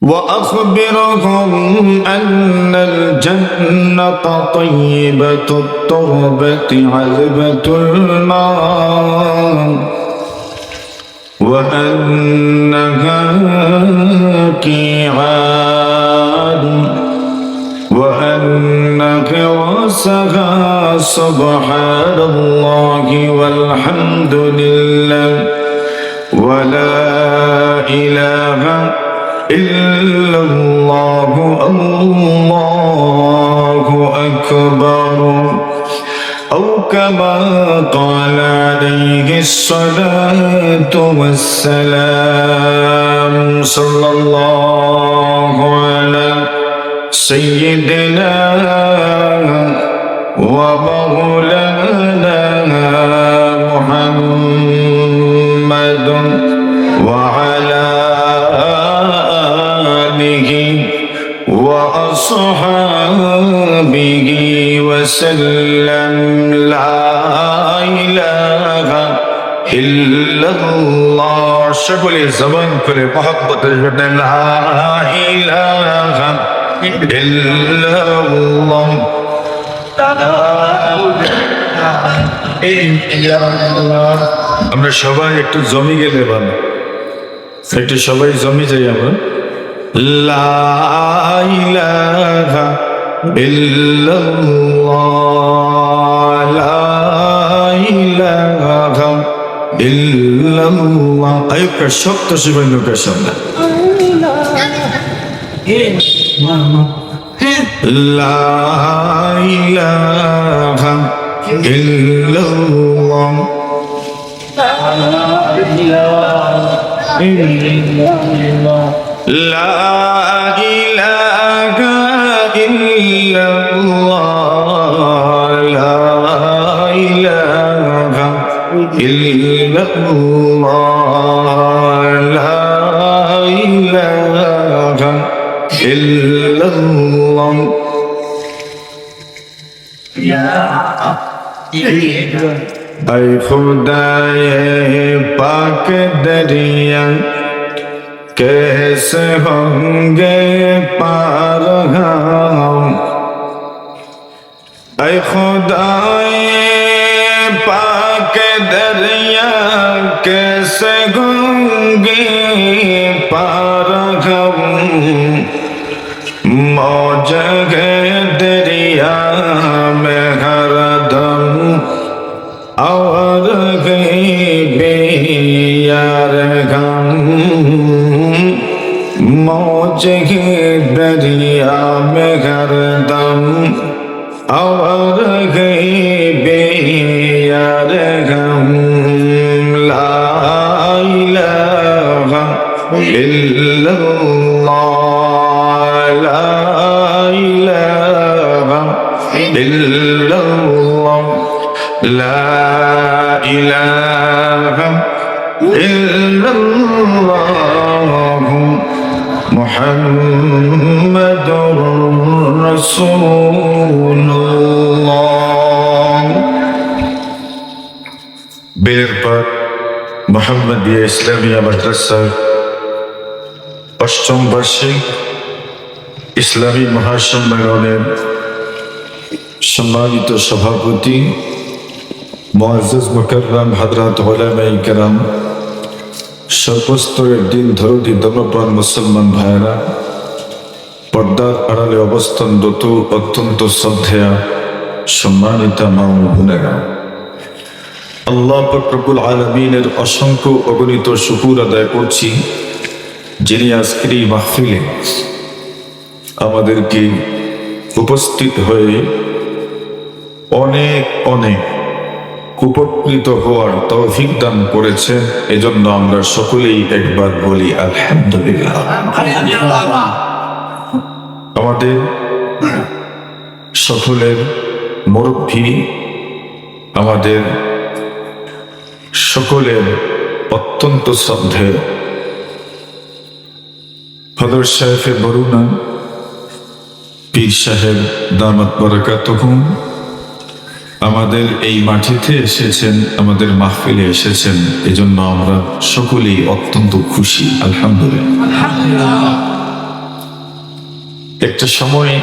وأخبرهم أن الجنة طيبة التربة عذبة الماء وأنها كيعان وأن غرسها سبحان الله والحمد لله ولا إله إلا الله الله أكبر أو كما قال عليه الصلاة والسلام صلى الله على سيدنا ومولانا محمد وعلى آله وأصحابه وسلم لا إله إلا الله সকলে জবান করে মহব্বতের জন্য লা ইলাহা ইল্লাল্লাহ আমরা সবাই একটু জমি গেলে ভালো একটু সবাই জমি যাই আমরা লা ইলাহা ইল্লাল্লাহ লা ইলাহা ইল্লাল্লাহ আয়ুকা শব্দ শিবানুকা শব্দ লা ইলাহা ইল্লাল্লাহ লা ইলাহা ইল্লাল্লাহ লা ইলাহা ইল্লাল্লাহ লা ইলাহা ইল্লাল্লাহ ऐ खुदाए पाक दरिया कैसे होंगे पार हम ऐ खुदाए पाक दरिया कैसे होंगे पार हम मौज है दरिया में हरदम और गई बेयार गम मौज है दरिया में हरदम और गई बेयार गम ला इलाहा इल्लल्लाह ला इलाहा इल्लल्लाह لا إله إلا الله محمد رسول الله বেরপাট মোহাম্মদিয়া ইসলামিয়া মাদ্রাসার অষ্টম বার্ষিক ইসলামী মহাসম্মেলনের সম্মানিত সভাপতি মুআজ্জাজ মুকাররম হযরত উলামায়ে কেরাম সর্বস্তরের দিন ধরতি ধর্মপ্রাণ মুসলমান ভাইয়েরা পর্দার আড়ালে অবস্থানরত অত্যন্ত শ্রদ্ধেয়া সম্মানিতা মা ও বোনেরা আল্লাহ পাক রব্বুল আলামিনের অসংখ্য অগণিত শুকর আদায় করছি যিনি আজকের এই মাহফিলে আমাদেরকে উপস্থিত হয়ে অনেক অনেক উপকৃত হওয়ার তৌফিক দান করেছেন এজন্য আমরা সকলেই একবার বলি আলহামদুলিল্লাহ আমাদের সকলের মুরব্বী আমাদের সকলের অত্যন্ত শ্রদ্ধেয় হযরত শাইখে বরুণা পীর সাহেব দামাত বারাকাতুহুম আমাদের এই মাটিতে এসেছেন, আমাদের মাহফিলে এসেছেন, এজন্য আমরা সকলেই অত্যন্ত খুশি। আলহামদুলিল্লাহ। সময়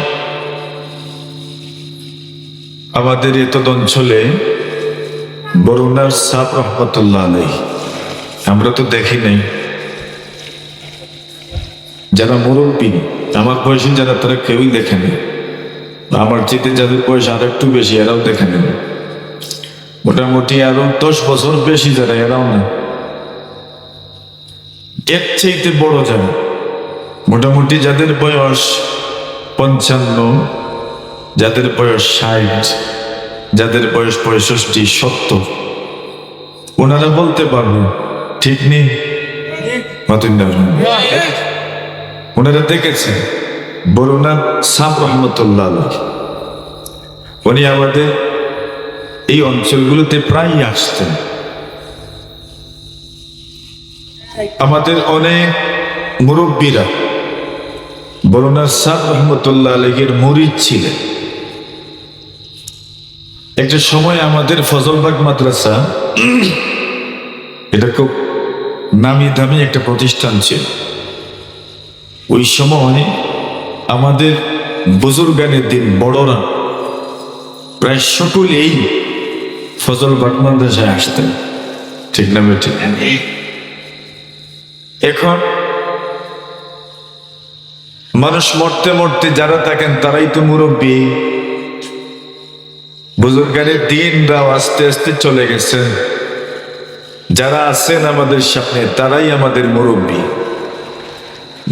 আমাদের এতদ অঞ্চলে বরুণার সাপ রহমতুল্লাহ আলাইহি, আমরা তো দেখি নাই, যারা মুরব্বী আমার বয়সী যারা তারা কেউই দেখেনি, আমার চেয়ে যাদের বয়স আর একটু বেশি এরাও দেখেনি, মোটামুটি আরো 10 বছর বেশি যারা এরাও না, এর চাইতে বড় যারা মোটামুটি যাদের বয়স 55, যাদের বয়স 60, যাদের বয়স 65, 70, ওনারা বলতে পারবে ঠিক নেই। ওনারা দেখেছে বরুণা সাপ রহমতুল্লাহ আলাইহি, উনি আমাদের এই অঞ্চলগুলোতে প্রায়ই আসতেন। আমাদের অনেক মুরব্বীরা বরুণা সাপ রহমতুল্লাহ আলাইহির মুরিদ ছিলেন। একটা সময় আমাদের ফজলবাগ মাদ্রাসা, এটা খুব নামি দামি একটা প্রতিষ্ঠান ছিল। ওই সময় আমাদের বুজুর্গানের দিন বড়রা প্রায় সকলেই ফজলবাগ মাদ্রাসায় আসতেন, ঠিক না বেঠিক? এখন মানুষ মরতে মরতে যারা থাকেন তারাই তো মুরব্বী। বুজুর্গানের দিনরাও আস্তে আস্তে চলে গেছেন, যারা আছেন আমাদের সামনে তারাই আমাদের মুরব্বী।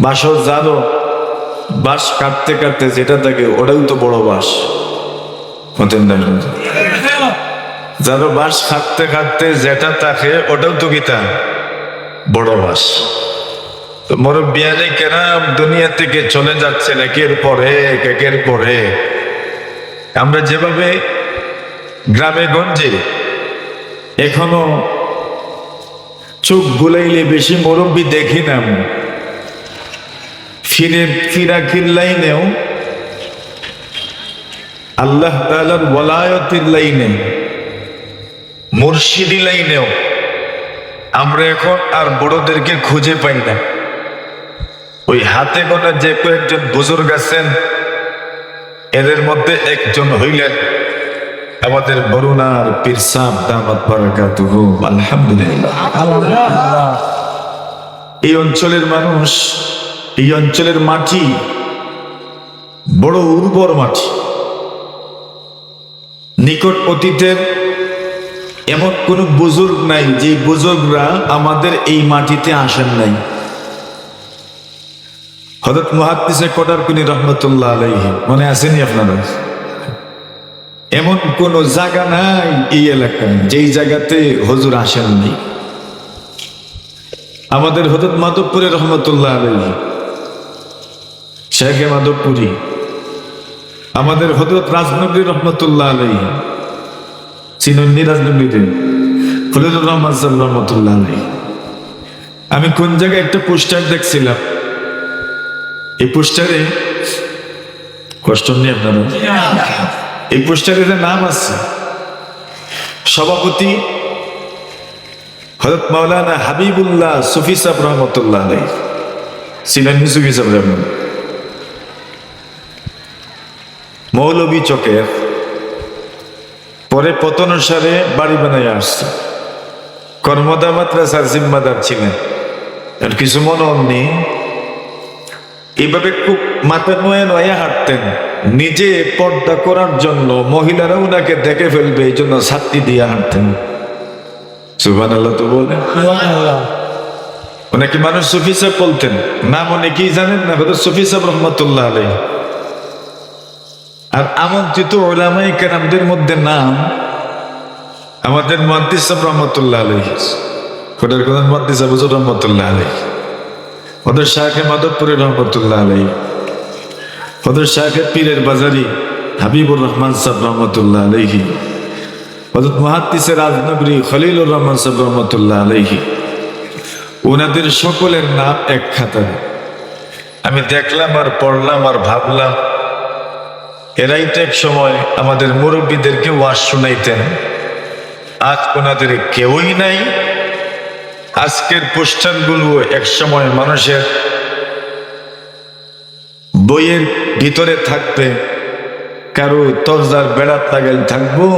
বাঁশও জানো, বাঁশ কাটতে কাটতে যেটা থাকে ওটাও তো বড় বাঁশ, জানো, বাঁশ কাটতে কাটতে যেটা থাকে ওটাও তো গীতা বড় বাঁশ। তো মুরব্বিয়ানে কেরাম দুনিয়া থেকে চলে যাচ্ছেন একের পরে একের পরে। আমরা যেভাবে গ্রামে গঞ্জে এখনো চোখ বুলাইলে বেশি মুরব্বী দেখি না, ফিরাকির লাইনেও আল্লাহ তাআলার ওয়ালায়াতের লাইনে, মুর্শিদি লাইনেও আমরা এখন আর বড়দেরকে খুঁজে পাই না। ওই হাতে গোনা যে কয়েকজন বুজুর্গ আছেন এদের মধ্যে একজন হইলেন আমাদের বরুণার পীর সাহেব দামাত বারাকাতুহু। আলহামদুলিল্লাহ, এই অঞ্চলের মানুষ, এই অঞ্চলের মাটি বড় উর্বর মাটি। নিকট অতীতের এমন কোন বুজুর্গ নাই যে বুজুর্গরা আমাদের এই মাটিতে আসেন নাই। হযরত মুহাদ্দিসে কোটারকুনি রহমতুল্লাহ আলাইহি, মনে আছেনি আপনারা? এমন কোন জায়গা নাই এই এলাকায় যেই জায়গাতে হুজুর আসেননি। আমাদের হযরত মাধবপুরে রহমতুল্লাহ আলাইহি, শেখে মাধবপুরী, আমাদের হযরত রাজনগরী রহমতুল্লাহ আলাইহি, চিনন্নি রাজনগরীতে ফজলুর রহমান সাহেব রহমতুল্লাহ আলাইহি। আমি কোন জায়গায় একটা পোস্টার দেখছিলাম, এই পোস্টারে কষ্ট নেই আপনারা, এই পোস্টারের নাম আছে সভাপতি হযরত মাওলানা হাবিবুল্লাহ সুফি সাহেব রহমতুল্লাহ আলাইহি, চিনন্নি সুফি সাহেব রহমান, মৌলভী চকের পরে পতনসারে বাড়ি বানাই আসছে। কর্মদা মাদ্রাসার জিম্মাদার ছিলেন, আর কিছু মনে নেই। এইভাবে খুব মাথা নয়া নয়া হাঁটতেন, নিজে পর্দা করার জন্য মহিলারা উনাকে দেখে ফেলবে এই জন্য ছাত্রী দিয়ে হাঁটতেন। সুবহানাল্লাহ তো বলে, ওনাকে মানুষ সুফি সাহেব বলতেন। নাম অনেকেই জানেন না, হযরত সুফি সাহেব রহমতুল্লাহ আলাইহি। আর আমন্ত্রিত উলামায়ে কেরামদের মধ্যে নাম আমাদের মুহাদ্দিস সাহেব রহমতুল্লাহ আলাইহি, কোটার কোন মুহাদ্দিস হুজুর রহমতুল্লাহ আলাইহি, ওদের শাহে মাধবপুরের রহমতুল্লাহ আলাইহি, ওদের শাহে পীরের বাজারি হাবিবুর রহমান সাহেব রহমতুল্লাহ আলাইহি, হযরত মুহাদ্দিসে রাজনগরী খলিলুর রহমান সাহেব রহমতুল্লাহ আলাইহি। ওনাদের সকলের নাম এক খাতায়। আমি দেখলাম আর পড়লাম আর ভাবলাম, এরাই তো এক সময় আমাদের মুরব্বীদেরকে ওয়াজ শুনাইতেন। আজ ওনাদের কেউই নাই। আজকের পোস্টারগুলো এক সময় মানুষের বইয়ের ভিতরে থাকবে, কারো তরজার বেড়াত লাগাই থাকবো,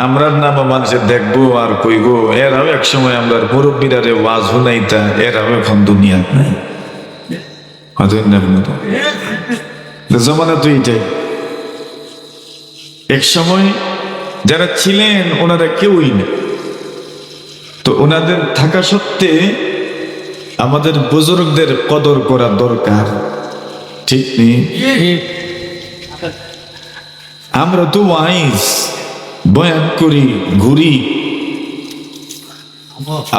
আমরা নাম মানুষের দেখবো আর কইবো এরাও এক সময় আমরা মুরব্বীরা ওয়াজ শুনাইতা, এরাও এখন দুনিয়া নাই। জমানা তো এইটাই। এক সময় যারা ছিলেন ওনারা কেউই না, তো ওনাদের থাকা সত্ত্বে আমাদের বুজুর্গদের কদর করা দরকার, ঠিক নেই? আমরা তো ওয়াইজ বয়ান করি, ঘুরি।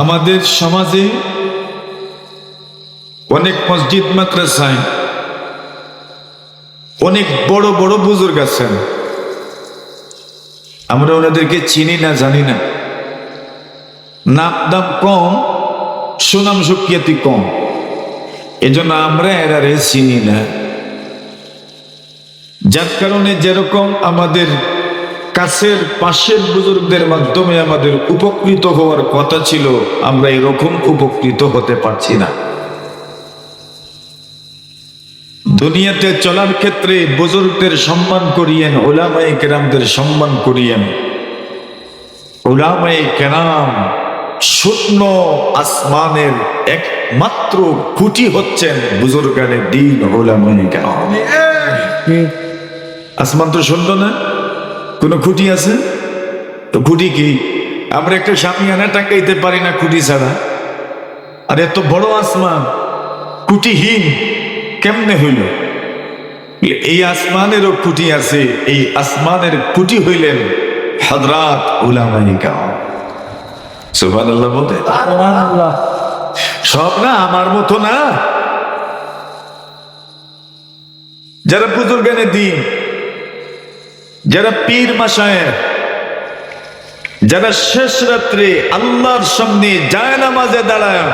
আমাদের সমাজে অনেক মসজিদ মাদ্রাসায় অনেক বড় বড় বুজুর্গ আছেন, আমরা ওনাদেরকে চিনি না, জানি না, নাম দাম কম, সুনাম সুখ্যাতি কম, এজন্য আমরা এরারে চিনি না। যার কারণে যেরকম আমাদের কাছের পাশের বুজুর্গদের মাধ্যমে আমাদের উপকৃত হওয়ার কথা ছিল, আমরা এরকম উপকৃত হতে পারছি না। দুনিয়াতে চলার ক্ষেত্রে বুজুর্গদের সম্মান করিয়েন, উলামায়ে কেরামদের সম্মান করিয়েন। উলামায়ে কেরাম শূন্য আসমানের একমাত্র খুঁটি হচ্ছেন বুজুর্গানে দ্বীন উলামায়ে কেরাম। আসমান তো শূন্য না, কোনো খুঁটি আছে? তো খুঁটি কি? আমরা একটা শামিয়ানা টাকাইতে পারি না খুঁটি ছাড়া, আর এত বড় আসমান খুঁটিহীন কেমনে হইল? এই আসমানেরও খুঁটি আছে, এই আসমানের খুঁটি হইলেন হযরত উলামায়ে কেরাম। সুবহানাল্লাহ বলতে সব না আমার মতো না, যারা বুজুর্গানে দ্বীন, যারা পীর মাশায়েখ, যারা শেষ রাত্রে আল্লাহর সামনে জায়নামাজে দাঁড়ায়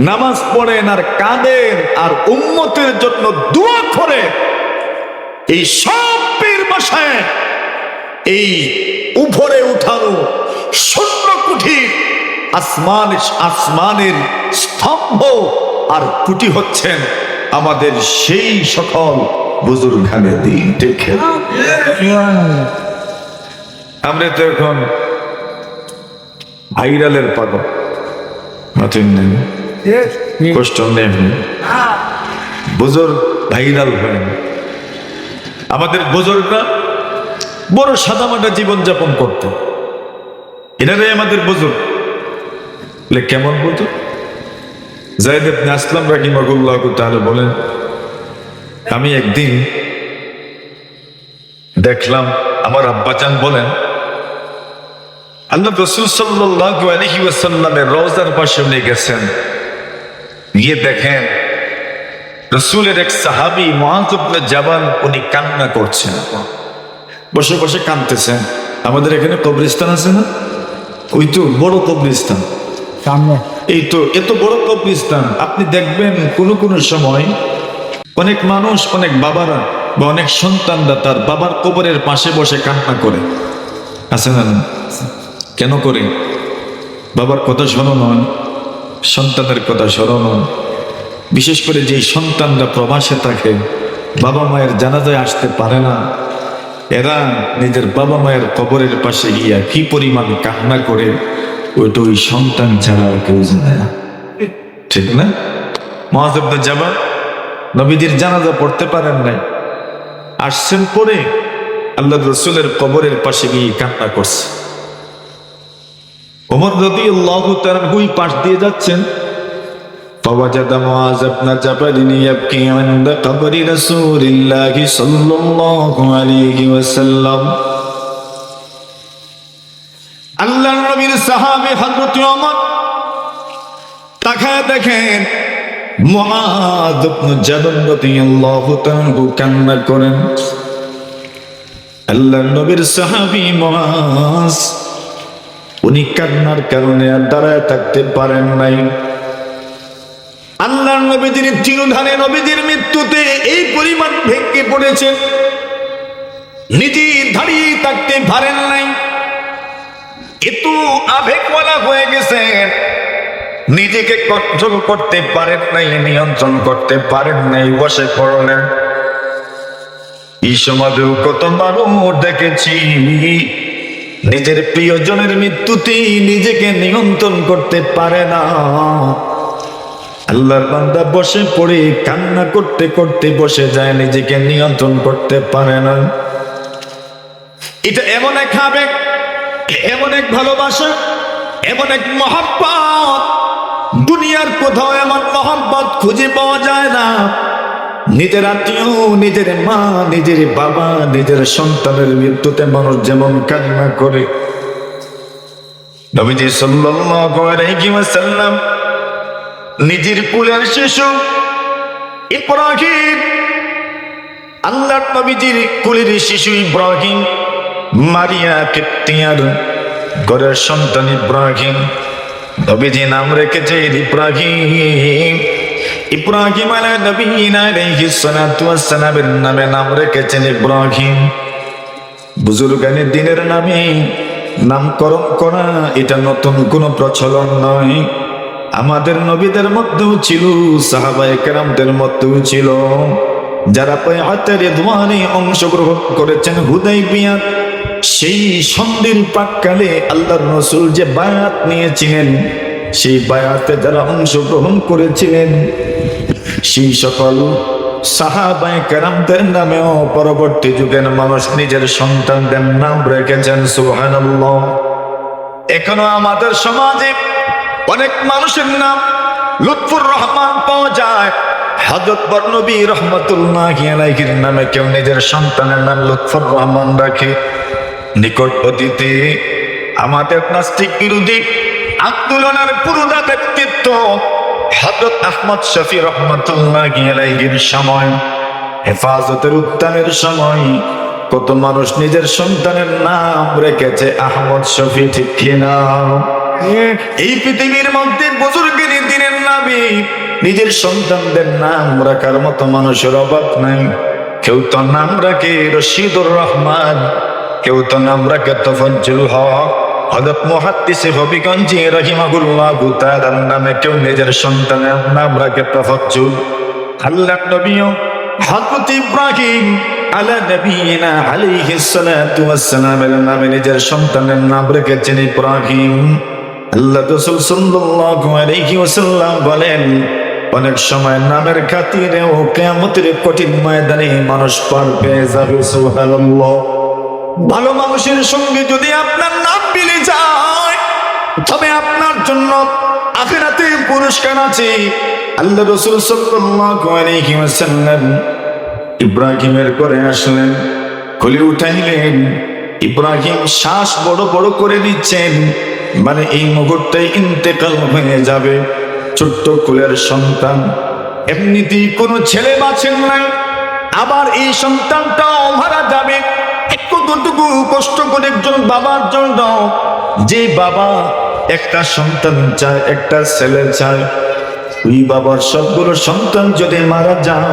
নামাজ পড়েন আর কাঁদেন আর উম্মতের জন্য দোয়া করে, এই সব পীর মাশায়েখ এই উপরে উঠানো শূন্য কুঠি আসমানের স্তম্ভ আর কুটি হচ্ছেন আমাদের সেই সকল বুজুর্গানে দ্বীন। ঠিক আমরা তো এখন ভাইরালের পাগল, কষ্ট নেই, বুজুর্গ ভাইরাল হয় না। আমাদের বুজুর্গরা বড় সাদামাটা জীবন যাপন করত, এনারাই আমাদের বুজুর্গ। কেমন বুজুর্গ? যায়েদ ইবনে আসলাম রাহিমাহুল্লাহ তাআলা বলেন, আমি একদিন দেখলাম, আমার আব্বাজান বলেন, আল্লাহ রাসূল সাল্লাল্লাহু আলাইহি ওয়াসাল্লামের রওজার পাশে উনি গেছেন, গিয়ে দেখেন রাসূলের এক সাহাবী মুআয ইবনে জাবাল উনি কান্না করছেন, বসে বসে কাঁদতেছেন। আমাদের এখানে কবরস্থান আছে না, ওই তো বড় কবরস্থান সামনে, এই তো এত বড় কবরস্থান। আপনি দেখবেন কোন কোন সময় অনেক মানুষ, অনেক বাবারা বা অনেক সন্তানরা তার বাবার কবরের পাশে বসে কান্না করে, আছে না? কেন করে? বাবার কথা স্মরণ হয়, সন্তানের কথা স্মরণ হয়। বিশেষ করে যেই সন্তানরা প্রবাসে থাকে, বাবা মায়ের জানাজায় আসতে পারে না, এরা নিজের বাবা মায়ের কবরের পাশে গিয়া কি পরিমাণ কান্না করে, ওইটা ওই সন্তান ছাড়া আর কেউ জানে না, ঠিক না? মুআয ইবনে জাবাল নবীজির জানাজা পড়তে পারেন নাই, আসছেন পরে আল্লাহ রাসূলের কবরের পাশে গিয়ে কান্না করছে। ওমর রাদিয়াল্লাহু তাআলা ওই পাশ দিয়ে যাচ্ছেন, فوجد معاذ بن جبل يبكي عند قبر رسول الله صلى الله عليه وسلم। আল্লাহর নবীর সাহাবী হযরত ওমর তাকায় দেখেন মুআয ইবনে জাবাল রাদিয়াল্লাহু তাআলা কান্না করেন। আল্লাহর নবীর সাহাবী মুআয উনি কান্নার কারণে আর দাঁড়ায় থাকতে পারেন নাই। আল্লাহর নবীজির তিরোধানে, নবীজির মৃত্যুতে এই পরিমাণ ভেঙে পড়েছেন, নিজে দাঁড়িয়ে থাকতে পারেন নাই, এত আবেগওয়ালা হয়ে গেছেন। নিজেকে কন্ট্রোল করতে পারেন নাই, নিয়ন্ত্রণ করতে পারেন নাই, বসে পড়লেন। এই সমাজেও কত মানুষ দেখেছি নিজের প্রিয়জনের মৃত্যুতেই নিজেকে নিয়ন্ত্রণ করতে পারে না। আল্লাহর বান্দা বসে পড়ে কান্না করতে করতে বসে যায়, নিজেকে নিয়ন্ত্রণ করতে পারে না। এটা এমন এক আবেগ, এমন এক ভালোবাসা, এমন এক মহব্বত, দুনিয়ার কোথাও এমন মহব্বত খুঁজে পাওয়া যায় না। নিজের আত্মীয়, নিজের মা, নিজের বাবা, নিজের সন্তানের মৃত্যুতে মানুষ যেমন কান্না করে, নবীজি সাল্লাল্লাহু আলাইহি ওয়াসাল্লাম নিজের কুলের শিশু ইব্রাহিম, আল্লাহর নবীজির কুলের শিশু ইব্রাহিম, মারিয়া কিপ্তিয়ার ঘরের সন্তান ইব্রাহিম, নবীজি নাম রেখেছে ইব্রাহিম। ইব্রাহিম আলাইহিস সালাতু ওয়াস সালামের নামে নাম রেখেছেন ইব্রাহিম। বুজুর্গানে দিনের নামে নামকরণ করা এটা নতুন কোনো প্রচলন নয়। আমাদের নবীদের মধ্যেও ছিল, সাহাবায়ে কেরামদের মধ্যেও ছিল যারা বায়আতে রিদওয়ানে অংশগ্রহণ করেছেন। হুদাইবিয়ার সেই সন্ধির প্রাক্কালে আল্লাহর রাসূল যে বায়াত নিয়েছিলেন, সেই বায়াতে যারা অংশগ্রহণ করেছিলেন, সেই সকল সাহাবায়ে কেরামদের নামেও পরবর্তী যুগের মানুষ নিজের সন্তানদের নাম রেখেছেন। সুবহানাল্লাহ। এখনো আমাদের সমাজে অনেক মানুষের নাম লুৎফুর রহমান পাওয়া যায়। হযরত বর্নবী রাহমাতুল্লাহি আলাইহির নামে কেউ নিজের সন্তানের নাম লুৎফুর রহমান রাখে। নিকট অতীতে আমাদের নাস্তিক বিরোধী আন্দোলনের পুরোদা ব্যক্তিত্ব হযরত আহমদ শফি রাহমাতুল্লাহি আলাইহির সময়, হেফাজতের উত্থানের সময় কত মানুষ নিজের সন্তানের নাম রেখেছে আহমদ শফি, ঠিক কিনা? এই পৃথিবীর মধ্যে বুজুর্গের দিনের নামে নিজের সন্তানদের নাম রাখার মতো মানুষের অভাব নাই। কেউ তো নাম রাখে রশিদুর রহমান, কেউ তো নাম রাখে তোফাজ্জুল হক। হযরত মুহাদ্দিসে হবিগঞ্জি রাহিমাহুল্লাহু তাআলার নামে কেউ নিজের সন্তানের নাম রাখে তোফাজ্জুল। আল্লাহর নবীও হযরত ইব্রাহিম আলা নবিয়িনা আলাইহিস সালাতু ওয়াস সালামের নামে নিজের সন্তানের নাম রেখেছেন ইব্রাহিম। আল্লাহ রাসূল সাল্লাল্লাহু আলাইহি ওয়াসাল্লাম বলেন, অনেক সময় নামের খাতিরেও কিয়ামতের কঠিন ময়দানে মানুষ পার পেয়ে যাবে। সুবহানাল্লাহ। ভালো মানুষের সঙ্গে যদি আপনার নাম মিলে যায়, তবে আপনার জন্য আখিরাতে পুরস্কার আছে। আল্লাহ রাসূল সাল্লাল্লাহু আলাইহি ওয়াসাল্লাম ইব্রাহিমের ঘরে আসলেন, খুলে উঠাইলেন। ইব্রাহিম শ্বাস বড় বড় করে দিচ্ছেন, মানে এই মুহূর্তে ইন্তেকাল হয়ে যাবে। ছোট্ট কুলের সন্তান, এমনিতেই কোনো ছেলে বাঁচেন নাই, আবার এই সন্তানটাও মারা যাবে। কতটুকু কষ্ট করে একজন বাবার জন্য, যে বাবা একটা সন্তান চায়, একটা ছেলে চায়, ওই বাবার সবগুলো সন্তান যদি মারা যায়,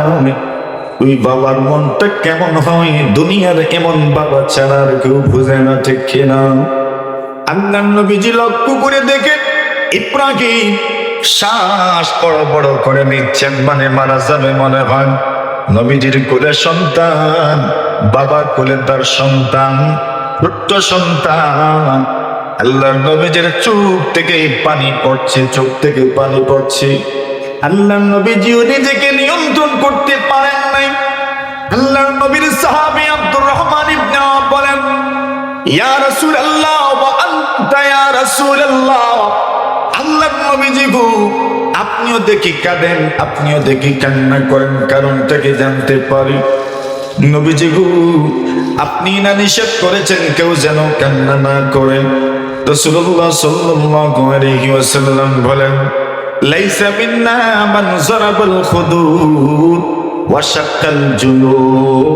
ওই বাবার মনটা কেমন হয়? দুনিয়ার এমন বাবা ছাড়া আর কেউ বুঝে না, ঠিক কিনা? আল্লাহর নবীজি লক্ষ্য করে দেখে ইব্রাহিম শ্বাস বড় বড় করে নিচ্ছেন, মানে মারা যাবে মনে হয়। নবীজির কোলে সন্তান, বাবার কোলে তার সন্তান, ছোট্ট সন্তান। আল্লাহর নবীজির চোখ থেকে পানি পড়ছে, চোখ থেকে পানি পড়ছে। আল্লাহর নবীজিও নিজেকে নিয়ন্ত্রণ করতে পারেন নাই। আল্লাহর নবীর সাহাবী আব্দুর রহমান ইবনে আওফ বলেন, ইয়া রাসূলুল্লাহ ওয়া আনতা ইয়া রাসূলুল্লাহ, আল্লাহর নবীজি গো, আপনিও দেখি কাঁদেন, আপনিও দেখি কান্না করেন, কারণটা কি জানতে পারি? নবীজি গো, আপনি না নিষেধ করেছেন কেউ যেন কান্না না করে। রাসূলুল্লাহ সাল্লাল্লাহু আলাইহি ওয়াসাল্লাম বলেন, লাইসা মিন্না মান যারাবাল খুদুদ ওয়া শাক্কাল জুনুব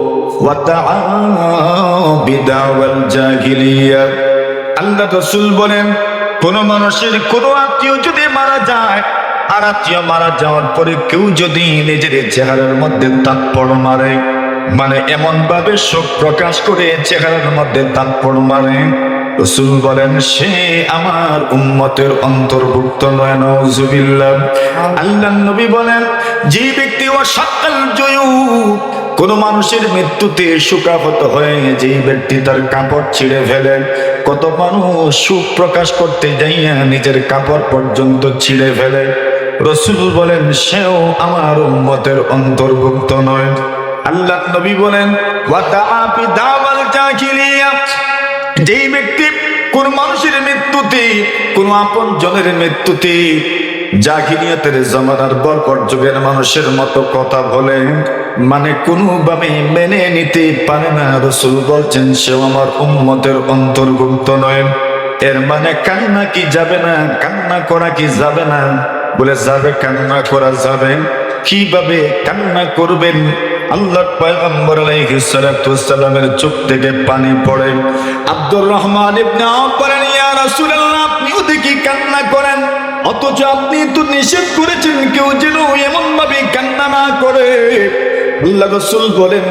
ওয়া দাআ বিদাওয়াল জাহিলিয়া। আল্লাহ রাসূল বলেন, কোন মানুষের কোন আত্মীয় যদি মারা যায়, আর আত্মীয় মারা যাওয়ার পরে কেউ যদি নিজের চেহারার মধ্যে থাপ্পড় মারে, মানে এমন ভাবে শোক প্রকাশ করে চেহারার মধ্যে থাপ্পড় মারে, রাসূল বলেন সে আমার উম্মতের অন্তর্ভুক্ত নয়। নাউজুবিল্লাহ। আল্লাহর নবী বলেন যে ব্যক্তি ওয়াশাক্কাল জুয়ুব, কোন মানুষের মৃত্যুতে শোকাহত হয়ে যে ব্যক্তি তার কাপড় ছিঁড়ে ফেলে, কত মানুষ সুখ প্রকাশ করতে যাইয়া নিজের কাপড় পর্যন্ত ছিঁড়ে ফেলে, রাসূল বলেন সেও আমার উম্মতের অন্তর্ভুক্ত নয়। আল্লাহর নবী বলেন ওয়া তাআফি দাওয়াল জাহিলিয়া, যেই ব্যক্তি কোন মানুষের মৃত্যুতে, কোন আপন জনের মৃত্যুতে জাহিলিয়াতের জামানার বরকত যুগের মানুষের মতো কথা বলে, মানে কোনোভাবে মেনে নিতে পারে না, রাসূল বলছেন সেও আমার উম্মতের অন্তর্ভুক্ত নয়। এর মানে কান্না কি যাবে না? কান্না করা কি যাবে না? বলে যাবে, কান্না করা যাবে। কিভাবে কান্না করবেন? আল্লাহর পয়গম্বর আলাইহিস সালাতু ওয়াস সালামের চোখ থেকে পানি পড়ে। আব্দুর রহমান ইবনে আওফ বলেন ইয়া রাসূলুল্লাহ, আপনিও দেখি কান্না করেন, অথচ আপনি তো নিষেধ করেছেন কেউ যেন এমন ভাবে কান্না না করে। আল্লাহ রাসূল বলেন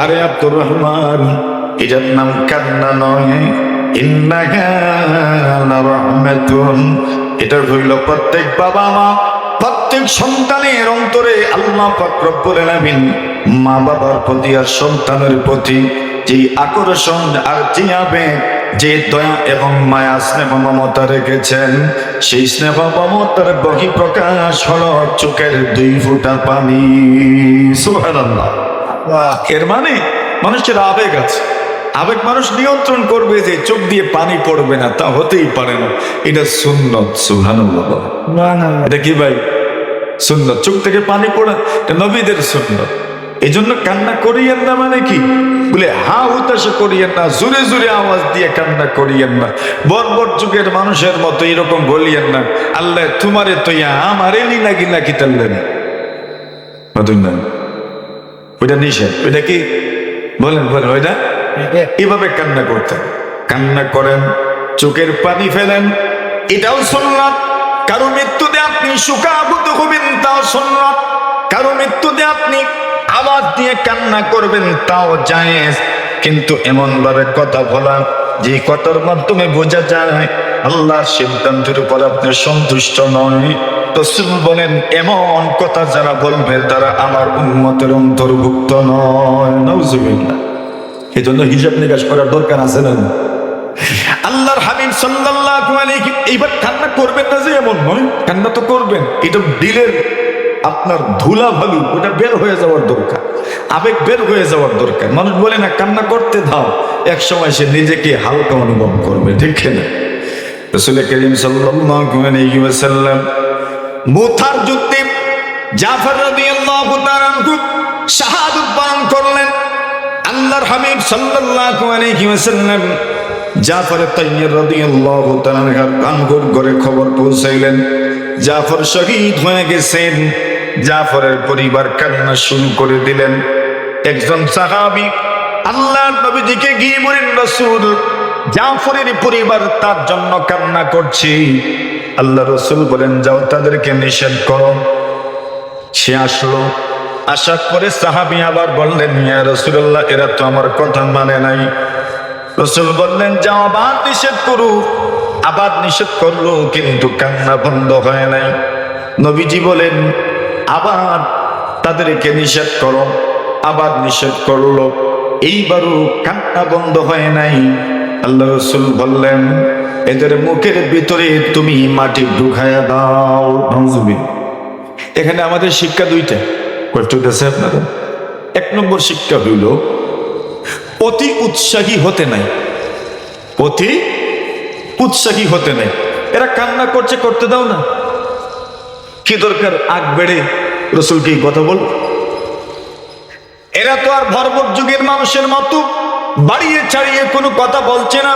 আরে আব্দুর রহমান, এটার নাম কান্না নয়, ইন্নাহা লারাহমাতুন। এটা হইল প্রত্যেক বাবা মা, প্রত্যেক সন্তানের অন্তরে আল্লাহ পাক রব্বুল আলামিন মা বাবার প্রতি আর সন্তানের প্রতি যে আকর্ষণ আর যে আবেগ, যে দয়া এবং মায়া স্নেহ মমতা রেখেছেন, সেই স্নেহ মমতার বহিঃপ্রকাশ হলো চোখের 2 ফোঁটা পানি। সুবহানাল্লাহ। এর মানে মানুষের আবেগ আছে, আবেগ মানুষ নিয়ন্ত্রণ করবে, যে চোখ দিয়ে পানি পড়বে না তা হতেই পারে না। এটা সুন্নত। সুবহানাল্লাহ। এটা কি ভাই? সুন্নত। চোখ থেকে পানি পড়া এটা নবীদের সুন্নত। এই জন্য কান্না করিয়েন না মানে কি? বলে হা হুতাশে করিয়েন না, জোরে জোরে আওয়াজ দিয়ে কান্না করিয়েন না, বর্বর যুগের মানুষের মতো এরকম বলিয়েন না আল্লাহ তোমারে তৈয়া আমারে লিনা গিনা কি তাল্লেন। ওইটা নিষেধ। ওইটা কি বলেন? বলেন ওইটা এভাবে কান্না করতেন। কান্না করেন, চোখের পানি ফেলেন, এটাও সুন্নাত। কারো মৃত্যুতে আপনি শোকাহত হবেন, তাও সুন্নাত। কারো মৃত্যুতে আপনি আওয়াজ দিয়ে কান্না করবেন, তাও জায়েজ। কিন্তু এমন ভাবে কথা বলা যে কথার মাধ্যমে বোঝা যায় আল্লাহর সিদ্ধান্তের উপর আপনি সন্তুষ্ট নয়, রাসূল বলেন এমন কথা যারা বলবে তারা আমার উম্মতের অন্তর্ভুক্ত নয়। নাউজুবিল্লাহ। এই জন্য হিসাব নিকাশ করার দরকার আছে না? আল্লাহর হাবিব সাল্লাল্লাহু আলাইহি এইবার কান্না করবেন না যে এমন নয়, কান্না তো করবেন। এটা দিলের আপনার ধুলা ভালু, ওটা বের হয়ে যাওয়ার দরকার, আবেগ বের হয়ে যাওয়ার দরকার। মানুষ বলে না কান্না করতে দাও, এক সময় সে নিজেকে হালকা অনুভব করবে, ঠিক না? রাসূল করিম সাল্লাল্লাহু আলাইহি ওয়াসাল্লাম মুতার যুদ্ধে জাফর রাদিয়াল্লাহু তাআলা আনহু শাহাদাত বরণ করলেন। আল্লাহর হাবিব সাল্লাল্লাহু আলাইহি ওয়াসাল্লাম জাফর তাইয়্যিব রাদিয়াল্লাহু তাআলা আনহুর ঘরে খবর পৌঁছাইলেন জাফর শহীদ হয়ে গেছেন। জাফরের পরিবার কান্না শুরু করে দিলেন। একজন সাহাবী আল্লাহর নবীজিকে গিয়ে বলেন রাসূল, জাফরের পরিবার তার জন্য কান্না করছে। আল্লাহ রাসূল বলেন যাও তাদেরকে নিষেধ করো। সে আসলো, আসার পরে সাহাবী আবার বললেন ইয়া রাসূলুল্লাহ, এরা তো আমার কথা মানে নাই। রাসূল বললেন যাও আবার নিষেধ করো। আবার নিষেধ করলো, কিন্তু কান্না বন্ধ হয় নাই। নবীজি বলেন আবার তাদেরকে নিষেধ করো। আবার নিষেধ করলো, এইবারও কান্না বন্ধ হয় নাই। আল্লাহ রাসূল বললেন এদের মুখের ভিতরে তুমি মাটি ঢুকায়া দাও। এখানে আমাদের শিক্ষা দুইটা, কষ্ট হতেছে আপনাদের। 1 নম্বর শিক্ষা হইল অতি উৎসাহী হতে নাই, অতি উৎসাহী হতে নাই। এরা কান্না করছে, করতে দাও না, কি দরকার আগ বেড়ে রাসূলকে কথা বল। এরা তো আর বর্বর যুগের মানুষের মতো বাড়িয়ে ছাড়িয়ে কোনো কথা বলছে না,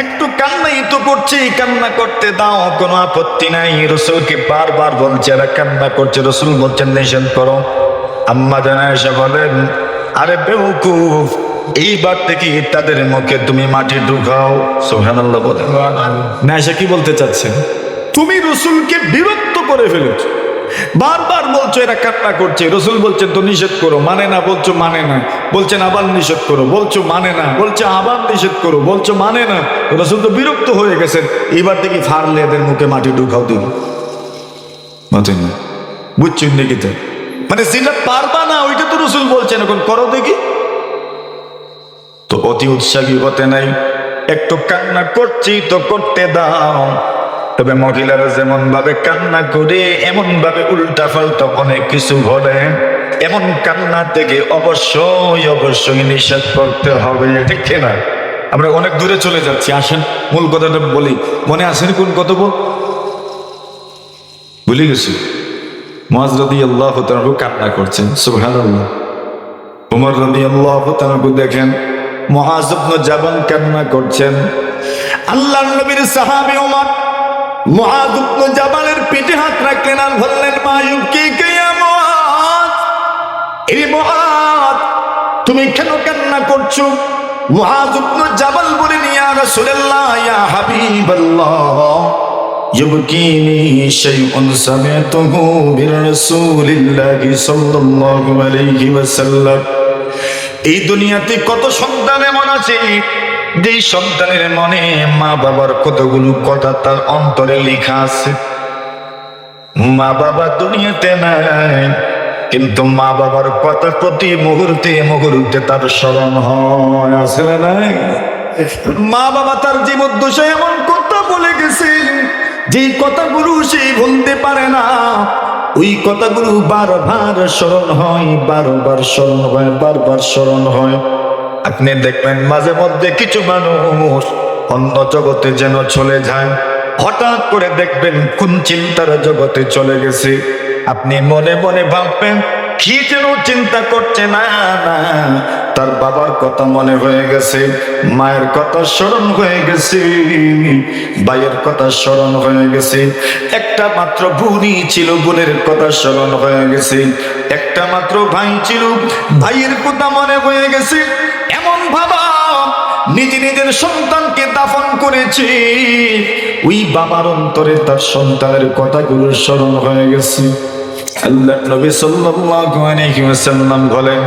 একটু কান্নাই তো করছে, কান্না করতে দাও, কোনো আপত্তি নাই। রাসূলকে বারবার বলছে এরা কান্না করছে, রাসূল বলছেন নিষেধ করো। আম্মা জান আয়েশা বলেন আরে বেওকুফ, এইবার থেকে তাদের মুখে তুমি মাটি ঢুকাও। সুবহানাল্লাহ বলেন না। আয়েশা কি বলতে চাচ্ছেন? তুমি রাসূলকে বিরক্ত করে ফেলেছ, বারবার বলছো এরা কান্না করছে, রসুল বলছেন তো নিষেধ করো, মানে না, বলছো মানে না, বলছেন আবার নিষেধ করো, বলছো মানে না, বলছে আবার নিষেধ করো, বলছো মানে না। রসুল তো বিরক্ত হয়ে গেছেন, এবার দেখি ফাড়লে এদের মুখে মাটি ঢুকাও দিল মাথে না, বুঝছেন নাকি? তো মানে যেটা পারবা না ওইটা তো রসুল বলছেন, এখন করো দেখি। তো অতি উৎসাহী হতে নাই, একটু কান্না করছি তো করতে দাও। তবে মহিলারা যেমন ভাবে কান্না করে এমন ভাবে উল্টা পাল্টা অনেক কিছু বলে, এমন কান্না থেকে অবশ্যই অবশ্যই নিষেধ করতে হবে, ঠিক না? আমরা অনেক দূরে চলে যাচ্ছি, আসেন মূল কথাটা বলি। মনে আসেন কোন কথা ভুলে গেছি। মুআজ রাদিয়াল্লাহু তাআলা কান্না করছেন, সুবহানাল্লাহ। ওমর রাদিয়াল্লাহু তাআলা দেখেন মুআজ ইবনে জাবাল কান্না করছেন। আল্লাহর নবীর সাহাবী ওমর মুআজ ইবনে জাবালের পিঠে হাত রাখলেন আর বললেন, মা ইউবকিকা ইয়া মুআজ, এই মুআজ তুমি কেন কান্না করছো? মুআজ ইবনে জাবাল বলেন, ইয়া রাসূলুল্লাহ, ইয়া হাবিবাল্লাহ, ইউবকিনি শাইউন সামি'তুহু মির রাসূলিল্লাহি সাল্লাল্লাহু আলাইহি ওয়াসাল্লাম। এই দুনিয়াতে কত সন্তান এমন আছে যে সন্তানের মনে মা বাবার কতগুলো কথা তার অন্তরে লেখা আছে। মা বাবা দুনিয়াতে নাই, কিন্তু মা বাবার কথা প্রতি মুহূর্তে মুহূর্তে তার স্মরণ হয়, আছে না নাই? মা বাবা তার জীবদ্দশায় এমন কথা বলে গেছে যে কথাগুলো সে ভুলতে পারে না। ওই কথাগুলো বারবার স্মরণ হয়, বারবার স্মরণ হয়, বারবার স্মরণ হয়। আপনি দেখবেন মাঝে মধ্যে কিছু মানুষ অন্য জগতে যেন চলে যায়, হঠাৎ করে দেখবেন কোন চিন্তার জগতে চলে গেছে। আপনি মনে মনে ভাববেন কি যেন চিন্তা করছে, না না, তার বাবার কথা মনে হয়ে গেছে, মায়ের কথা স্মরণ হয়ে গেছে, ভাইয়ের কথা স্মরণ হয়ে গেছে। একটা মাত্র বোনই ছিল, বোনের কথা স্মরণ হয়ে গেছে। একটা মাত্র ভাই ছিল, ভাইয়ের কথা মনে হয়ে গেছে। এমন ভাবা নিজে নিজের সন্তানকে দাফন করেছে, ওই বাবার অন্তরে তার সন্তানের কথাগুলো স্মরণ হয়ে গেছে। আল্লাহর নবী সাল্লাল্লাহু আলাইহি ওয়াসাল্লাম বলেন,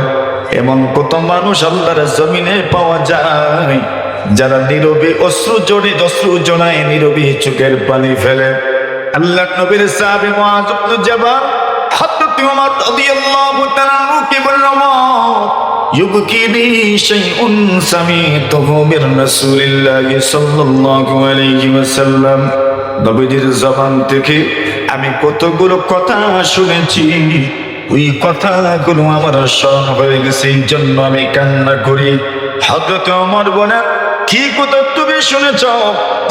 এমন কত মানুষ আল্লাহর জমিনে পাওয়া যায় যারা নীরবে অশ্রু জড়ায় নীরবে চোখের পানি ফেলে। আল্লাহর নবীর সাহাবী মুআজ ইবনে জাবাল হযরত ওমর রাদিয়াল্লাহু তাআলা কে বললেন, ইউবকিনি শাইউন সামি'তুহু মির রাসূলিল্লাহি সাল্লাল্লাহু আলাইহি ওয়াসাল্লাম। নবীজির জবান থেকে আমি কতগুলো কথা শুনেছি, ওই কথাগুলো আমার স্মরণ হয়ে গেছে, এই জন্য আমি কান্না করি। হযরত ওমর বলেন, কি কথা তুমি শুনেছ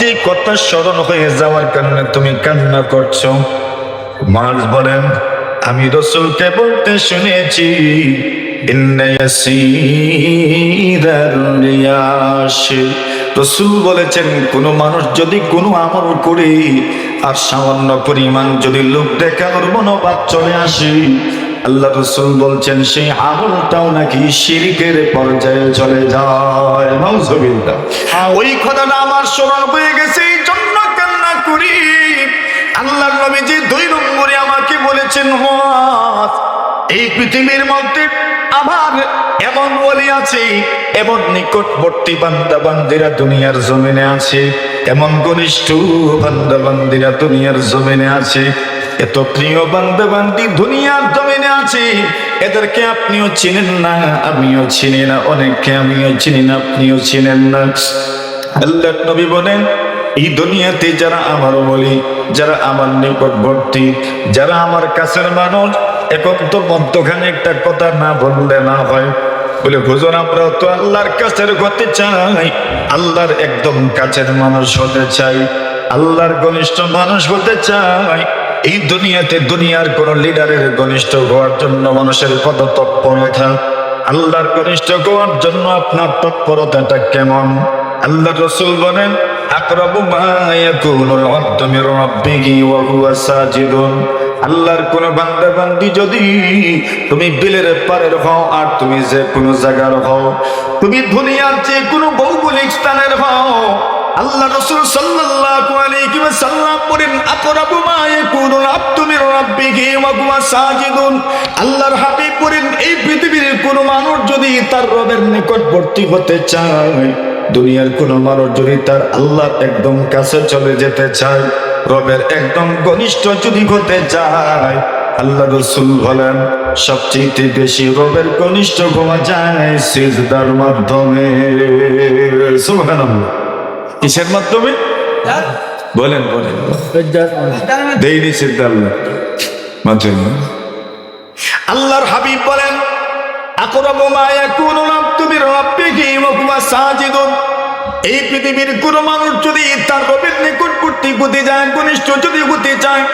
যে কথা স্মরণ হয়ে যাওয়ার কারণে তুমি কান্না করছো? মুআজ বলেন, আমি রাসূলকে বলতে শুনেছি, ইন্না ইয়াসীরার রিয়াশি। রাসূল বলেছেন, কোন মানুষ যদি কোনো আমল করে আর সামান্য পরিমাণ যদি লোক দেখানোর মনোভাব চলে আসে, আল্লাহ রাসূল বলছেন সেই আমলটাও নাকি শিরকের পর্যায়ে চলে যায়। নাউযুবিল্লাহ। ওই কথাটা আমার স্মরণ হয়ে গেছে, এই জন্য কান্না করি। আল্লাহর নবীজি 2 নম্বরে আমাকে বলেছেন, মুআজ, এই পৃথিবীর মধ্যে আমার এমন ওলি আছে, এমন নিকটবর্তী বান্দা বান্দিরা দুনিয়ার জমিনে আছে, এমন ঘনিষ্ঠ বান্দা বান্দিরা দুনিয়ার জমিনে আছে, এত প্রিয় বান্দা বান্দি দুনিয়ার জমিনে আছে, এদেরকে আপনিও চিনেন না, আমিও চিনি না, অনেককে আমিও চিনি না, আপনিও চিনেন না। আল্লাহর নবী বলেন, এই দুনিয়াতে যারা আমার ওলি, যারা আমার নিকটবর্তী, যারা আমার কাছের মানুষ, এখন তো মধ্যখানে একটা কথা না বললে না হয়। বলে, হুজুর আমরা তো আল্লাহর কাছের হতে চাই, আল্লাহর একদম কাছের মানুষ হতে চাই, আল্লাহর ঘনিষ্ঠ মানুষ হতে চাই। এই দুনিয়াতে দুনিয়ার কোন লিডারের ঘনিষ্ঠ হওয়ার জন্য মানুষের কত তৎপরতা, আল্লাহর ঘনিষ্ঠ হওয়ার জন্য আপনার তৎপরতাটা কেমন? আল্লাহ রাসূল বলেন, আকরাবু মা ইয়াকুনুল আবদু মির রাব্বিহি ওয়া হুয়া সাজিদুন। আল্লাহর কোন বান্দা বান্দি যদি তুমি বিলের পারের হও আর তুমি যে কোনো জায়গার হও, তুমি দুনিয়ার যে কোনো ভৌগোলিক স্থানের হও, আল্লাহ রাসূল সাল্লাল্লাহু আলাইহি ওয়াসাল্লাম বলেন আকরাবু মা ইয়াকুনুল আবদু মির রাব্বিহি ওয়া হুয়া সাজিদুন। আল্লাহর হাবিব বলেন এই পৃথিবীর কোন মানুষ যদি তার রবের নিকটবর্তী হতে চায়, দুনিয়ার কোন মানুষ যদি তার আল্লাহর একদম কাছে চলে যেতে চায়, রবের একদম ঘনিষ্ঠ যদি হতে চায়, আল্লাহ রাসূল বলেন সবচেয়ে বেশি রবের ঘনিষ্ঠ হওয়া যায় সিজদার মাধ্যমে। সুবহানাল্লাহ। কিসের মাধ্যমে? বলেন বলেন। দেইনি সিজদার মাধ্যমে। আল্লাহর হাবিব বলেন আকরাবু মা ইয়াকুনুল আবদু মির রাব্বিহি ওয়া হুয়া সাজিদুন। এই পৃথিবীর কোন মানুষ যদি তার রবের নিকটবর্তী হতে যায়, ঘনিষ্ঠ যদি হতে চায়,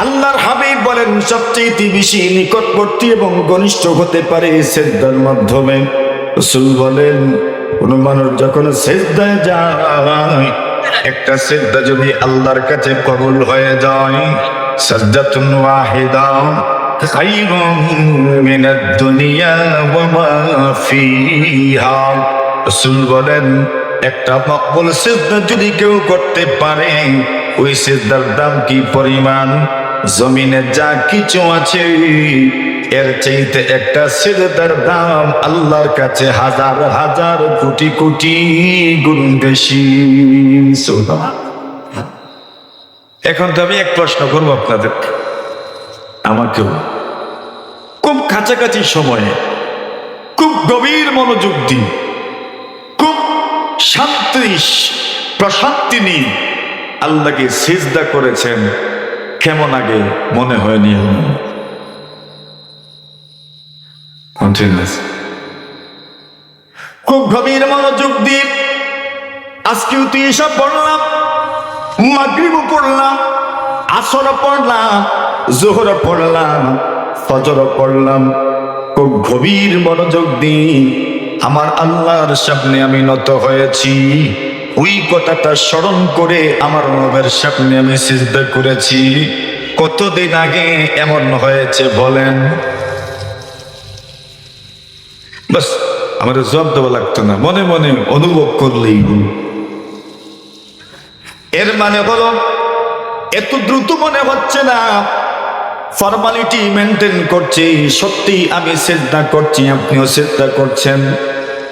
আল্লাহর হাবিব বলেন সবচেয়ে বেশি নিকটবর্তী এবং ঘনিষ্ঠ হতে পারে সিজদার মাধ্যমে। রাসূল বলেন কোন মানুষ যখন সিজদায় যায়, একটা সিজদা যদি আল্লাহর কাছে কবুল হয়ে যায়, সাজদাতুন ওয়াহিদা খায়রুম মিনাদ দুনিয়া ওয়া মা ফিহা। রাসূল বলেন একটা মকবুল সিজদা যদি কেউ করতে পারে, ওই সিজদার দাম কি পরিমাণ? জমিনে যা কিছু আছে এর চাইতে একটা সিজদার দাম আল্লাহর কাছে হাজার হাজার কোটি কোটি গুণ বেশি। এখন তো আমি এক প্রশ্ন করবো আপনাদের, আমাকেও। খুব কাছাকাছি সময়ে খুব গভীর মনোযোগ দিন, খুব শান্তি প্রশান্তি নিয়ে আল্লাহকে সিজদা করেছেন, কেমন আগে মনে হয়নি? খুব গভীর মনোযোগ দিয়ে আজকেও তুই এসব পড়লাম, মাগরিবও পড়লাম, আসরও পড়লাম, যোহরও পড়লাম, ফজরও পড়লাম। খুব গভীর মনোযোগ দিয়ে আমার আল্লাহর সামনে আমি নত হয়েছি, ওই কথাটা স্মরণ করে আমার রবের সামনে আমি সিজদা করেছি। কতদিন আগে এমন হয়েছে বলেন? বাস আমাদের জবাব দেওয়া লাগতো না, মনে মনে অনুভব করলেই। এর মানে হলো এত দ্রুত মনে হচ্ছে না, ফর্মালিটি মেনটেন করছি, সত্যি আমি সিজদা করছি, আপনিও সিজদা করছেন,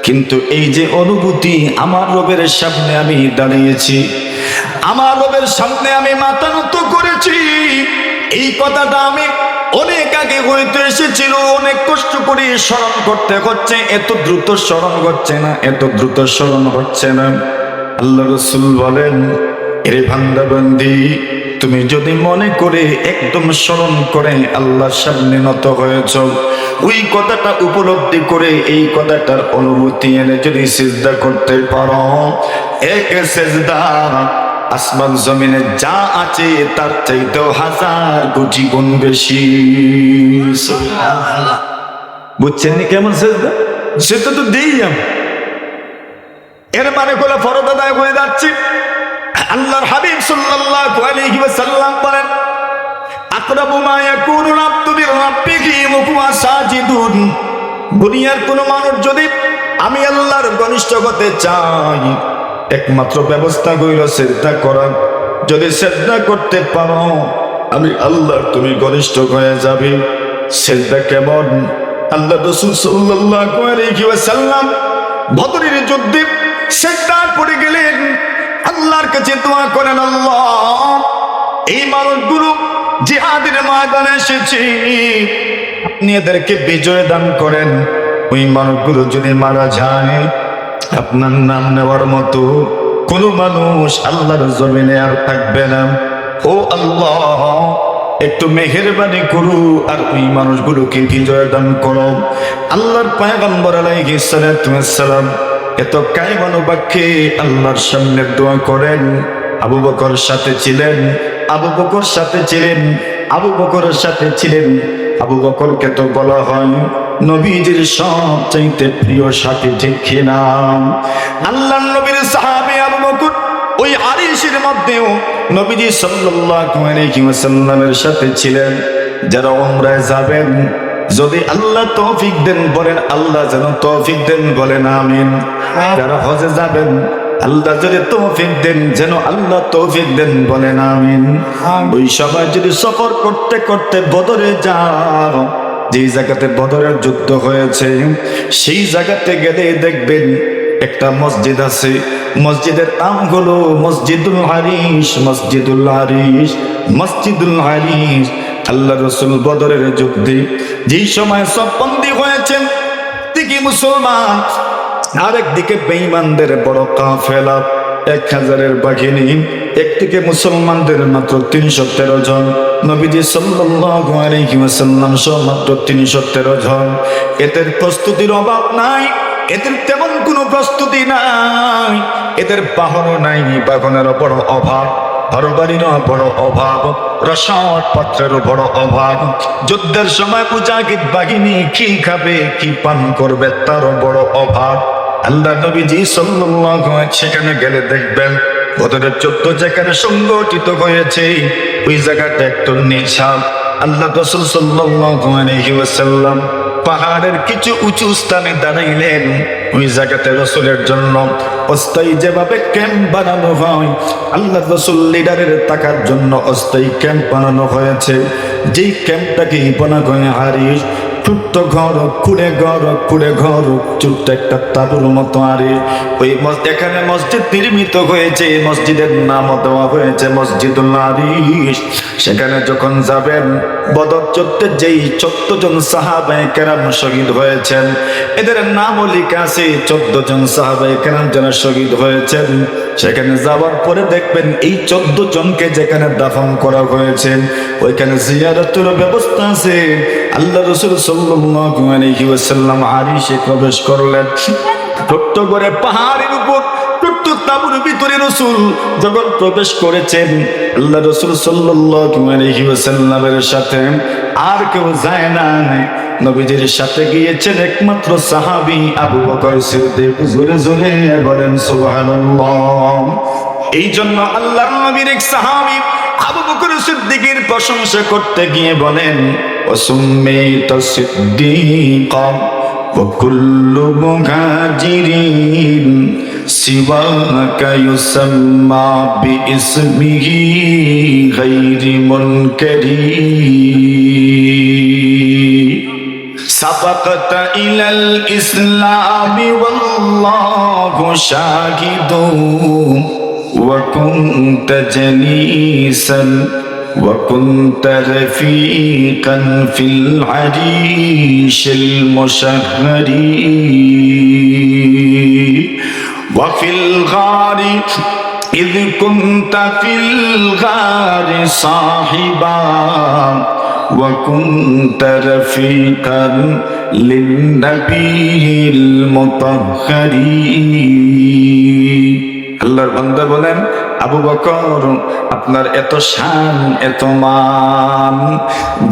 কিন্তু এই যে অনুভূতি, আমার রবের সামনে আমি দাঁড়িয়েছি, আমার রবের সামনে আমি মাথা নত করেছি, এই কথাটা আমি অনেক আগে হইতে এসেছিল, অনেক কষ্ট করে স্মরণ করতে হচ্ছে, এত দ্রুত স্মরণ হচ্ছে না, এত দ্রুত স্মরণ হচ্ছে না। আল্লাহ রাসূল বলেন এরে বান্দা বান্দি, তুমি যদি মনে করে একদম স্মরণ করে আল্লাহর সামনে নত হয়েছ, ওই কথাটা উপলব্ধি করে এই কথাটার অনুভূতি এনে যদি সিজদা করতে পারো, এক সিজদা আসমান জমিনে যা আছে তার চাইতেও হাজার কোটি গুণ বেশি। সুবহানাল্লাহ। বুঝছেন নি কেমন সিজদা? সেটা তো দেই আমি। এর মানে হলো ফরজ আদায় হয়ে যাচ্ছে। আল্লাহর হাবিব সাল্লাল্লাহু আলাইহি ওয়াসাল্লাম বলেন আকরাবু মা ইয়াকুনুল আবদু মির রাব্বিহি ওয়া হুয়া সাজিদুন। দুনিয়ার কোন মানুষ যদি আমি আল্লাহর ঘনিষ্ঠ হতে চাই, একমাত্র ব্যবস্থা হইল সিজদা করা। যদি সিজদা করতে পারো, আমি আল্লাহর তুমি ঘনিষ্ঠ হয়ে যাবে। সিজদা কেমন? আল্লাহ রাসূল সাল্লাল্লাহু আলাইহি ওয়াসাল্লাম বদরের যুদ্ধে সিজদায় পড়ে গেলেন, আল্লাহর কাছে দোয়া করেন, আল্লাহ এই মানুষগুলো জিহাদের ময়দানে এসেছে, আপনি এদেরকে বিজয় দান করেন। ওই মানুষগুলো যদি মারা যায়, আপনার নাম নেওয়ার মতো কোন মানুষ আল্লাহর জমিনে আর থাকবে না। ও আল্লাহ, একটু মেহেরবানি করু আর ওই মানুষগুলোকে বিজয় দান করো। আল্লাহর পয়গম্বর আলাইহিস সালাতু ওয়াস সালাম এত কায়মানো বাক্যে আল্লাহর সামনে দোয়া করেন। আবু বকর সাথে ছিলেন, আবু বকর সাথে ছিলেন, আবু বকরের সাথে ছিলেন। আবু বকরকে তো বলা হয় নবীজির সবচাইতে প্রিয় সাথী, ঠিক কিনা? আল্লাহর নবীর সাহাবী আবু বকর ওই আরিশের মধ্যেও নবীজি সাল্লাল্লাহু আলাইহি ওয়াসাল্লামের সাথে ছিলেন। যারা উমরায় যাবেন, যদি আল্লাহ তৌফিক দেন বলেন আল্লাহ যেন তৌফিক দেন, বলেন আমিন। যারা হজে যাবেন, আল্লাহ যদি তৌফিক দেন, যেন আল্লাহ তৌফিক দেন, বলেন আমিন। ওই সময় যদি সফর করতে করতে বদরে যাও, যে জায়গাতে বদরের যুদ্ধ হয়েছে, সেই জায়গাতে গেলে দেখবেন একটা মসজিদ আছে। মসজিদের নাম হলো মসজিদুল হারিস। মসজিদুল হারিস, মসজিদুল হারিস। আল্লাহ রাসূল বদরের যুদ্ধে যেই সময় সব বন্দী হয়েছেন, দিকে মুসলমান, আরেকদিকে বেঈমানদের বড় কাফেলা, 1000-এর বাহিনী। একদিকে মুসলমানদের মাত্র 313 জন, নবীজি সাল্লাল্লাহু আলাইহি ওয়াসাল্লাম সহ মাত্র 313 জন। এদের প্রস্তুতির অভাব নাই, এদের তেমন কোনো প্রস্তুতি নাই, এদের বাহনও নাই, বাহনেরও বড় অভাব, ঘরবাড়িরও বড় অভাব, রসদ পত্রেরও বড় অভাব। যুদ্ধের সময় মুজাহিদ বাহিনী কি খাবে, কি পান করবে, তারও বড় অভাব। আল্লাহ নবীজি সাল্লাল্লাহু আলাইহি সেখানে গেলে দেখবেন বদরের যুদ্ধ যেখানে সংগঠিত হয়েছে, ওই জায়গাটা একটু নিছাব। আল্লাহ রাসূল সাল্লাল্লাহু আলাইহি ওয়াসাল্লাম পাহাড়ের কিছু উঁচু স্থানে দাঁড়াইলেন। ওই জায়গাতে রাসূলের জন্য অস্থায়ী যেভাবে ক্যাম্প বানানো হয়, আল্লাহ রাসূল লিডারের থাকার জন্য অস্থায়ী ক্যাম্প বানানো হয়েছে। যেই ক্যাম্পটাকে বানানো হয় হারিস, ছোট্ট ঘর, কুড়ে ঘর, কুড়ে ঘর, ছোট্ট একটা তাঁবুর মতো। আরে ওই এখানে মসজিদ নির্মিত হয়েছে, মসজিদের নাম দেওয়া হয়েছে মসজিদুল হারিস। সেখানে যখন যাবেন, বদর যুদ্ধে যেই 14 জন সাহাবায়ে কেরাম শহীদ হয়েছেন, এদের নামও লেখা আছে। 14 জন সাহাবায়ে কেরাম যারা শহীদ হয়েছেন, সেখানে যাওয়ার পরে দেখবেন এই 14 জনকে যেখানে দাফন করা হয়েছে, ওইখানে জিয়ারতের ব্যবস্থা আছে। আল্লাহ রাসূল সাল্লাল্লাহু আলাইহি ওয়াসাল্লাম আরিশে প্রবেশ করলেন। ছোট্ট করে পাহাড়ের উপর ছোট্ট তাঁবুর ভিতরে রাসূল যখন প্রবেশ করেছেন, আল্লাহ রাসূল সাল্লাল্লাহু আলাইহি ওয়াসাল্লামের সাথে আর কেউ যায় না। নবীজির সাথে গিয়েছেন একমাত্র সাহাবী আবু বকর সিদ্দিক। জোরে জোরে বলেন সুবহানাল্লাহ। এই জন্য আল্লাহর নবীর এক সাহাবী আবু বকর সিদ্দিকের প্রশংসা করতে গিয়ে বলেন, ওয়াসুম্মিতা সিদ্দিকা ওয়া কুল্লু মুহাজিরিন সিওয়াকা ইউসাম্মা বিইসমিহি গায়রি মুনকারি সাবাকাতা ইলাল ইসলামি ওয়াল্লাহু শাহিদুন وكنت جليسا وكنت رفيقا في العريش المشهر وفي الغار إذ كنت في الغار صاحبا وكنت رفيقا للنبي المطهر। আল্লাহর বান্দা বলেন, আবু বকর আপনার এত শান, এত মান,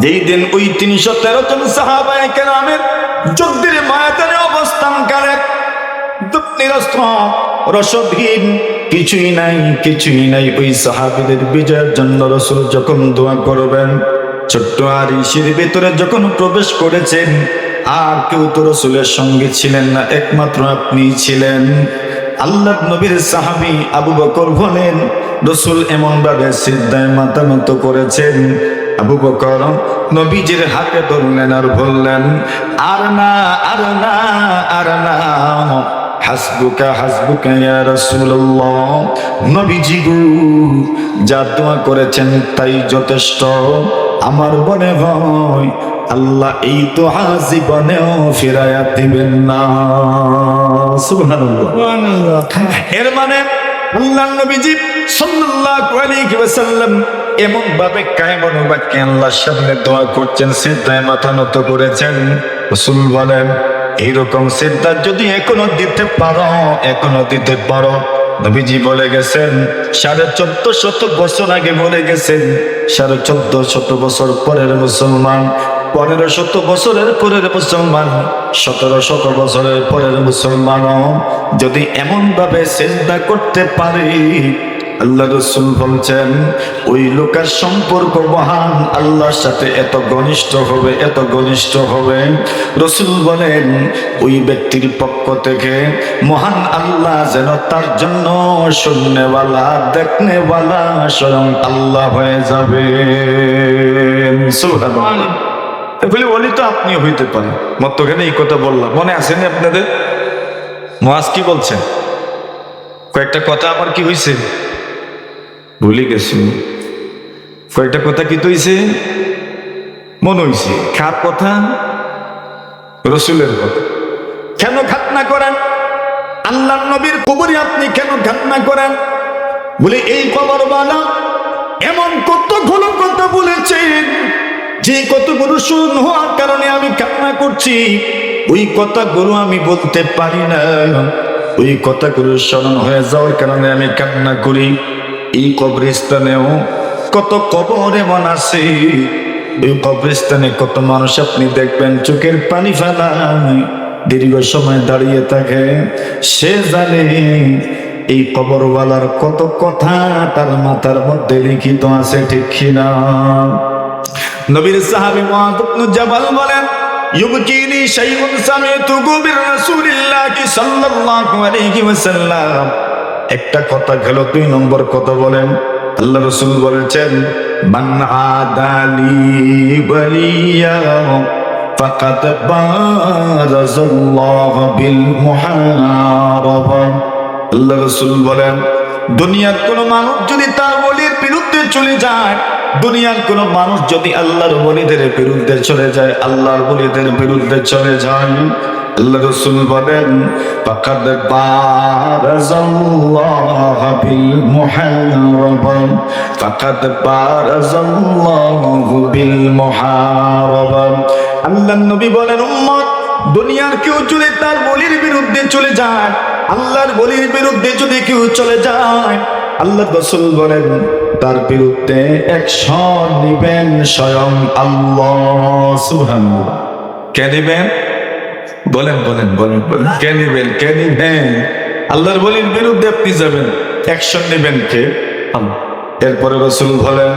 যেই দিন ওই 313 জন সাহাবায়ে কেরামের যুদ্ধের ময়দানে অবস্থান করে, নিরস্ত্র, রসদহীন, কিছুই নাই, কিছুই নাই, ওই সাহাবীদের বিজয়ের জন্য রাসূল যখন দোয়া করবেন, ছোট্ট আরিশের ভিতরে যখন প্রবেশ করেছেন, আর কেউ তো রাসূলের সঙ্গে ছিলেন না, একমাত্র আপনি ছিলেন। আল্লাহর নবীর সাহাবী আবু বকর বলেন, রাসূল এমন ভাবে সিজদায় মাথা নত করেছেন, আবু বকর নবীজির হাতে ধরলেন আর বললেন, আর না, আর না, আর না, হাসবুকা হাসবুকা ইয়া রাসূলুল্লাহ। নবীজি গো, যা দোয়া করেছেন তাই যথেষ্ট। আমার মনে হয় আল্লাহ এই দোয়া জীবনেও ফিরাইয়া দিবেন না। সুবহানাল্লাহ। এর মানে আল্লাহর নবীজি সাল্লাল্লাহু আলাইহি ওয়াসাল্লাম এমন ভাবে কায়মন বাক্যে আল্লাহর সামনে দোয়া করছেন, সিজদায় মাথা নত করেছেন। রাসূল বলেন, এইরকম সিজদা যদি এখনো দিতে পারো, এখনো দিতে পারো। নবীজি বলে গেছেন 1450 বছর আগে বলে গেছেন, 1450 বছর পরের মুসলমান, 1500 বছরের পরের মুসলমান, 1700 বছরের পরের মুসলমান যদি এমন ভাবে সিজদা করতে পারে, আল্লাহ রাসূল বলছেন ওই লোকের সম্পর্ক মহান আল্লাহর সাথে এত ঘনিষ্ঠ হবে, এত ঘনিষ্ঠ হবে। রাসূল বলেন ওই ব্যক্তির পক্ষ থেকে মহান আল্লাহ যেন তার জন্য শুননেওয়ালা দেখনেওয়ালা স্বয়ং আল্লাহ হয়ে যাবে। সুবহানাল্লাহ। বলে বলি তো আপনি হইতে পারেন, মধ্যখানে এই কথা বললাম, মনে আসেনি আপনাদের? মুয়াজ কি বলছেন? কয়েকটা কথা আমার কি হয়েছে ভুলে গেছি। কয়েকটা কথা কি হয়েছে মনে হয়েছে। কার কথা? রাসূলের কথা। কেন খাতনা করেন? আল্লাহর নবীর কবরে আপনি কেন খাতনা করেন? বলে এই কবরওয়ালা এমন কতগুলো কথা বলেছেন যে কতগুলো শুন হওয়ার কারণে আমি কান্না করছি। ওই কথাগুলো আমি বলতে পারি না, ওই কথাগুলো স্মরণ হয়ে যাওয়ার কারণে আমি কান্না করি। এই কবরস্থানেও কত কবর এমন আছে, ওই কবরস্থানে কত মানুষ আপনি দেখবেন চোখের পানি ফেলায় দীর্ঘ সময় দাঁড়িয়ে থাকে। সে জানে এই কবরওয়ালার কত কথা তার মাথার মধ্যে লিখিত আছে, ঠিক কিনা? নবীর সাহাবী মুআয ইবনে জাবাল বলেন ইউবকিনি শাইউন সামিতুহু বির রাসূলিল্লাহি সাল্লাল্লাহু আলাইহি ওয়াসাল্লাম। একটা কথা গেল, 2 নম্বর কথা বলেন। আল্লাহ রাসূল বলেছেন মান আদালি ওয়ালিয়া ফাকাদ বারাযাল্লাহু বিল মুহারাবা। আল্লাহ রাসূল বলেন দুনিয়ার কোন মানুষ যদি তার ওলির বিরুদ্ধে চলে যায়, দুনিয়ার কোন মানুষ যদি আল্লাহর ওলিদের বিরুদ্ধে চলে যায়, আল্লাহর ওলিদের বিরুদ্ধে চলে যায়, আল্লাহ রাসূল বলেন ফাকাদ বারাযাল্লাহু বিল মুহারাবা, ফাকাদ বারাযাল্লাহু বিল মুহারাবা। আল্লাহর নবী বলেন উম্মত দুনিয়ার কেউ যদি তার ওলির বিরুদ্ধে চলে যায়, আল্লাহর ওলির বিরুদ্ধে যদি কেউ চলে যায়, আল্লাহ রাসূল বলেন তার বিরুদ্ধে অ্যাকশন নেবেন স্বয়ং আল্লাহ। সুবহানাল্লাহ। কে নেবেন? বলেন বলেন বলেন বলেন, কে নেবেন? কে নেবেন? আল্লাহর ওলির বিরুদ্ধে আপনি যাবেন, অ্যাকশন নেবেন কে? আল্লাহ। এরপরে রাসূল বলেন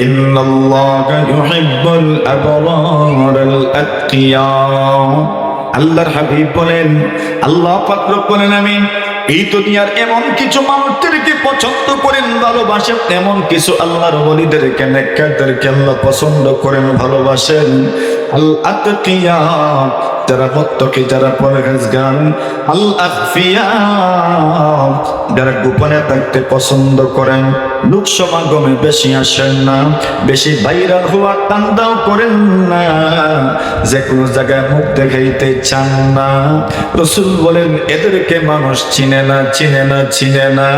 ইন্নাল্লাহা ইউহিব্বুল আবরারাল আতকিয়া। আল্লাহর হাবিব বলেন আল্লাহ পাক রব্বুল আলামিন এই দুনিয়ার এমন কিছু মানুষদেরকে পছন্দ করেন, ভালোবাসেন, এমন কিছু আল্লাহর ওলিদেরকে, নেককারদেরকে আল্লাহ পছন্দ করেন, ভালোবাসেন। আল আতকিয়া যারা মুত্তাকি, যারা পরহেজগার। আল আখফিয়া যারা গোপনে থাকতে পছন্দ করেন, লোক সমাগমে বেশি আসেন না, বেশি ভাইরাল হওয়ার তান্দাও করেন না, যে কোনো জায়গায় মুখ দেখাইতে চান না। রাসূল বলেন এদেরকে মানুষ চিনে না, চিনে না, চিনে না।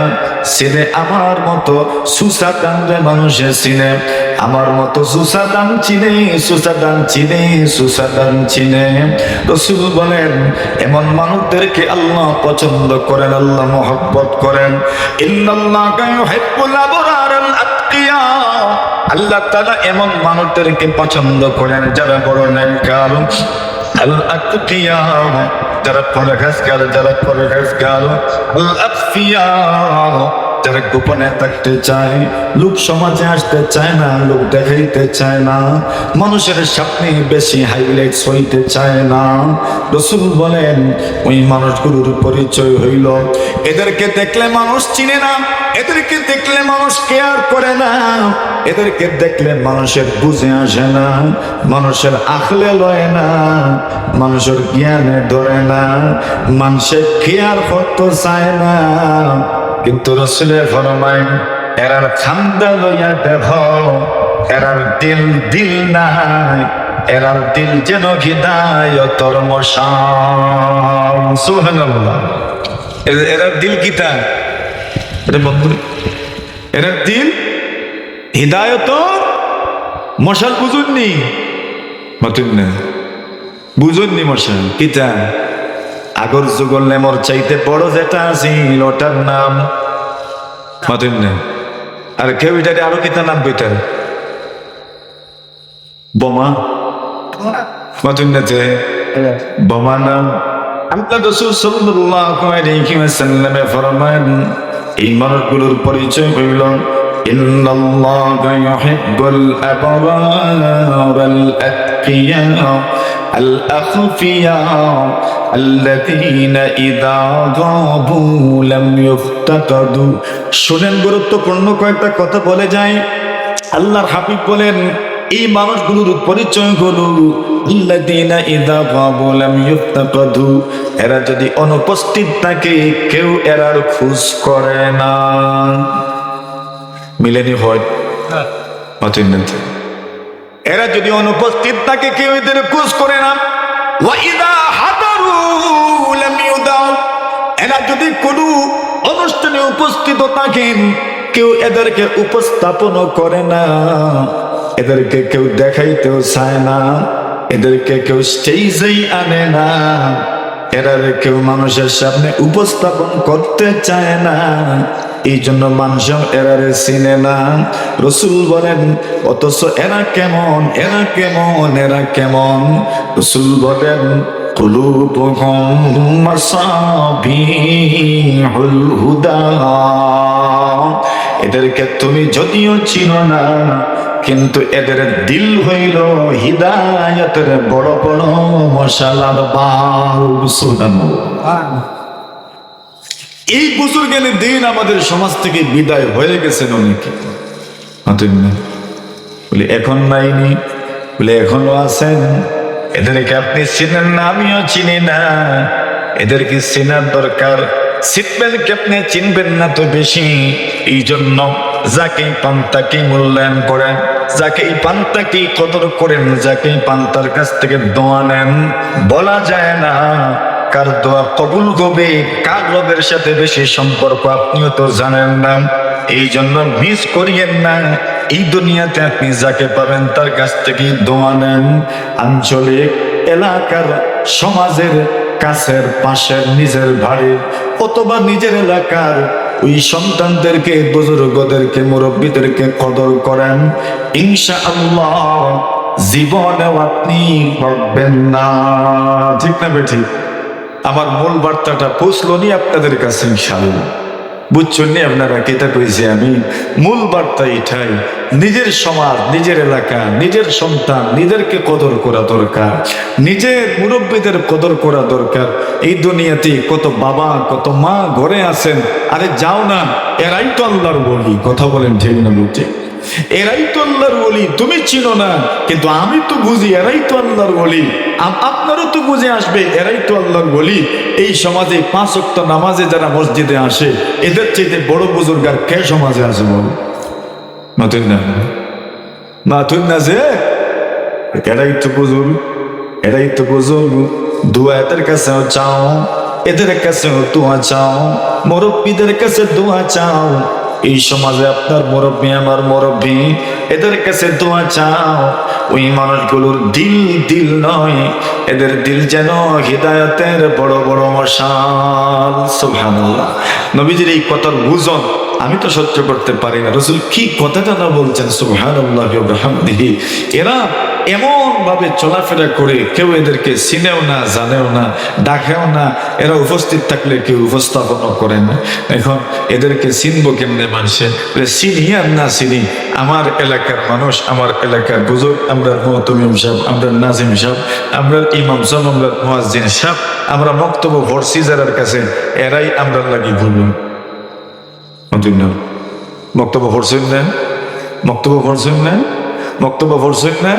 চিনে আমার মতো সুসাদানরে মানুষে চিনে, আমার মতো সুসাদান চিনে, সুসাদান চিনে, সুসাদান চিনে। রাসূল বলেন এমন মানুষদেরকে আল্লাহ পছন্দ করেন, আল্লাহ মহব্বত করেন। ইন্নাল্লাহা ইউহিব্বুল আবরারাল আতকিয়া। আল্লাহ তাআলা এমন মানুষদেরকে পছন্দ করেন যারা বড় নেককার। আল আতকিয়া যারা পরহেজগার, যারা পরহেজগার। আল আখফিয়া যারা গোপনে থাকতে চায়, লোক সমাজে আসতে চায় না, লোক দেখাইতে চায় না, মানুষের সামনে বেশি হাইলাইটস হইতে চায় না। রাসূল বলেন ওই মানুষগুলোর পরিচয় হইল এদেরকে দেখলে মানুষ চিনে না, এদেরকে দেখলে মানুষ কেয়ার করে না, এদেরকে দেখলে মানুষের বুঝে আসে না, মানুষের আখলে লয় না, মানুষের জ্ঞানে ধরে না, মানুষের কেয়ার করতে চায় না। কিন্তু রাসূলে ফরমায় এরার খান্দা লইয়া দেখো, এরার দিল দিল নাই, এরার দিল যেন হিদায়াতর মশাল। সুবহানাল্লাহ। এরার দিল কিতা? এটা বন্ধু, এরার দিল হিদায়াতর মশাল। বুঝুননি? মতুন না, বুঝুননি মশাল কিতা? আগর যুগল নেমর চাইতে বড় যেটা আছিল ওটার নাম মতুন না। আর কেউ এটাকে আরো কিতা নাম বইটার? বোমা। মতুন না যে বোমা নাম। আল্লাহ রাসূল সাল্লাল্লাহু আলাইহি ওয়াসাল্লাম ফরমান এই মানুষগুলোর পরিচয় হইল ইন্নাল্লাহা ইউহিব্বুল আবরারাল আতকিয়া আল আখফিয়া আল্লাযীনা ইযা গাবু লাম ইফতাকাদু। শুনেন, গুরুত্বপূর্ণ কয়েকটা কথা বলে যায়। আল্লাহর হাবিব বলেন এই মানুষগুলোর পরিচয় হলো আল্লাযীনা ইযা গাবু লাম ইফতাকাদু, এরা যদি অনুপস্থিত থাকে কেউ এরার খোঁজ করে না। মিলেনি হয় এরা যদি অনুপস্থিত থাকে কেউ এদের খোঁজ করে না। ওয়া ইযা হাদারু লাম ইউদাউ, এরা যদি কোনো অনুষ্ঠানে উপস্থিত থাকেন কেউ এদেরকে উপস্থাপন করে না, এদেরকে কেউ দেখাইতেও চায় না, এদেরকে কেউ স্টেজেই আনে না, এরারে কেউ মানুষের সামনে উপস্থাপন করতে চায় না। এই জন্য মানুষ এরারে চিনে না। রাসূল বলেন অথচ এরা কেমন, এরা কেমন, এরা কেমন? রাসূল বলেন কুলুবুহুম মাসাবিহুল হুদা, এদেরকে তুমি যদিও চিনো না কিন্তু এদের দিল হইল হিদায়াতের বড় বড় মশালার বাল্ব। সুবহানাল্লাহ। এই বুজুর্গের দিন আমাদের সমাজ থেকে বিদায় হয়ে গেছেন অনেকে। বলে এখন নাইনি, বলে এখনো আছেন। এদেরকে আপনি চিনেন না, আমিও চিনি না। এদেরকে চেনার দরকার। চিনবেন কেমনে? চিনবেন না তো বেশি। এই জন্য যাকেই পান তাকেই মূল্যায়ন করেন, যাকেই পান তাকেই কদর করেন, যাকেই পান তার কাছ থেকে দোয়া নেন। বলা যায় না কার দোয়া কবুল হবে, কার রবের সাথে বেশি সম্পর্ক আপনিও তো জানেন না। এই জন্য মিস করিয়েন না। এই দুনিয়াতে আপনি যাকে পাবেন তার কাছ থেকে দোয়া নেন। আঞ্চলিক, এলাকার, সমাজের, কাছের, পাশের, নিজের বাড়ির অথবা নিজের এলাকার ওই সন্তানদেরকে, বুজুর্গদেরকে, মুরব্বীদেরকে কদর করেন। ইনশাআল্লাহ জীবনেও আপনি পাবেন না। ঠিক না বেঠি? আমার মূল বার্তাটা পৌঁছলো নি আপনাদের কাছে ইনশাআল্লাহ। বুঝছেন নি আপনারা কেটা কইছি আমি? মূল বার্তা এটাই, নিজের সমাজ, নিজের এলাকা, নিজের সন্তান, নিজেরকে কদর করা দরকার, নিজের মুরব্বীদের কদর করা দরকার। এই দুনিয়াতে কত বাবা কত মা ঘরে আছেন, আরে যাও না, এরাই তো আল্লাহর ওলি। কথা বলেন ঠিক না বুঝছে? এরাই তো আল্লাহর ওলি। তুমি চিনো না কিন্তু আমি তো বুঝি এরাই তো আল্লাহর ওলি। আপনারও তো বুঝে আসবে এরাই তো আল্লাহর ওলি। এই সমাজে 5 ওয়াক্ত নামাজে যারা মসজিদে আসে এদের চাইতে বড় বুজুর্গ আর কে সমাজে আছে বল? নতুন না, নতুন না যে এরাই তো বুজুর্গ, এরাই তো বুজুর্গ। দোয়া এদের কাছেও চাও, এদের কাছেও দোয়া চাও, মুরব্বীদের কাছে দোয়া চাও। এই সমাজে আপনার মুরব্বী, আমার মুরব্বী, এদের কাছে দোয়া চাও। ওই মানুষগুলোর দিল দিল নয়, এদের দিল যেন হিদায়াতের বড় বড় মশাল। সুবহানাল্লাহ। নবীজির এই কথার বুঝন আমি তো সহ্য করতে পারি না। রাসূল কি কথাটা না বলছেন, সুবহানাল্লাহ ওয়া বিহামদিহি। এরা এমন ভাবে চলাফেরা করে কেউ এদেরকে চিনেও না, জানেও না, ডাকেও না। এরা উপস্থিত থাকলে কেউ উপস্থাপনও করে না। এখন এদেরকে চিনবো কেমনে মানুষে? চিনি আর না চিনি, আমার এলাকার মানুষ, আমার এলাকার বুজুর্গ, আমরা মুহতামিম সাহেব, আমরা নাজিম সাহেব, আমরা ইমাম সাহেব, আমরা মুয়াজ্জিন সাহেব, আমরা বক্তব্য ভরছি যারার কাছে, এরাই আমরা লাগি বলবেন। বক্তব্য ভরছেন না, বক্তব্য ভরছেন না, বক্তব্য ভরছেন না,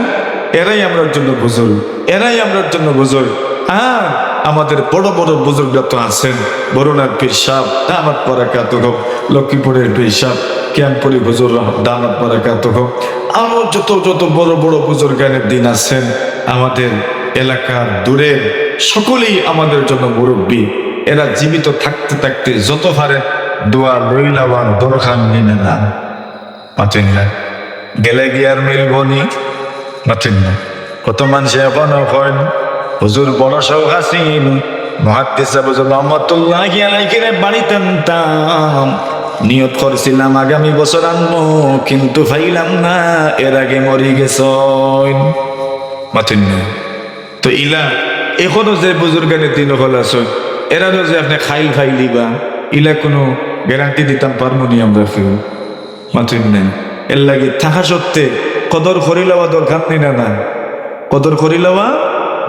এরাই আমরার জন্য বুজুর্গ, এরাই আমরার জন্য বুজুর্গ। হ্যাঁ, আমাদের বড় বড় বুজুর্গরা তো আছেন। বরুণার পীর সাহেব দামাত বারাকাতুহু, লক্ষ্মীপুরের পীর সাহেব, ক্যাম্পপুরি হুজুর দামাত বারাকাতুহু, আরো যত যত বড় বড় বুজুর্গানের দিন আছেন আমাদের এলাকার দূরের, সকলেই আমাদের জন্য মুরব্বী। এরা জীবিত থাকতে থাকতে যত পারে দোয়া লইলাবার দরকার নিনে না, পাচ্ছেন না, গেলে গিয়ার মিলবনি, পাচ্ছেন না। কত মানুষে এখনো হয় হুজুর বড় শৌক আছেন, মুহাদ্দিস আবুল রহমাতুল্লাহি আলাইহি বাড়িতে আনতাম, নিয়ত করছিলাম আগামী বছর আনবো, কিন্তু পাইলাম না, এর আগে মরি গেছেন, পাচ্ছেন না। তো ইলা এখনো যে বুজুর্গানের দিন হল আছে, এরা যে আপনি খাইল ফাইলিবা, ইলা কোনো গ্যারান্টি দিতাম পারবো নি আমরা কেউ মাতুন নেই। এর লাগে থাকা সত্ত্বে কদর করি লওয়া দরকার নেই না কদর করি লওয়া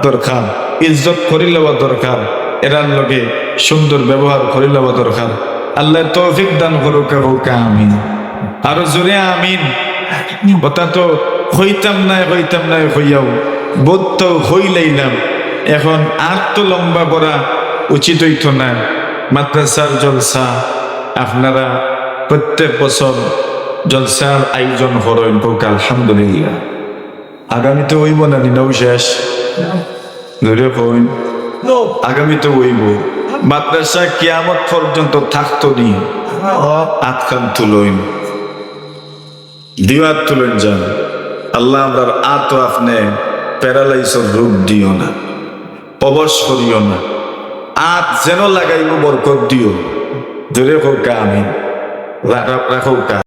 দরকার, ইজ্জত করি লওয়া দরকার, এরার লগে সুন্দর ব্যবহার করি লওয়া দরকার। আল্লাহ তৌফিক দান করুক হোক আমিন। আরো জোরে আমিন। কথা তো হইতাম না হইয়াও বোধ তো হইলাইলাম। এখন আর তো লম্বা করা উচিত হইত না। মাদ্রাসার জলসা আপনারা প্রত্যেক বছর জলসার আয়োজন করেন, আলহামদুলিল্লাহ। আগামীতে হইব না নিনাও শেষ ধরে কইন আগামীতে হইব। মাদ্রাসা কিয়ামত পর্যন্ত থাকতো নি। আতকান তুলইন, দিওয়াত তুলেন যান। আল্লাহ আমরার আত আপনি প্যারালাইসর রূপ দিও না, অবশ করিও না। আত যেন লাগাইব বরকত দিও। ধরে হোক আমিন। রাখো কা।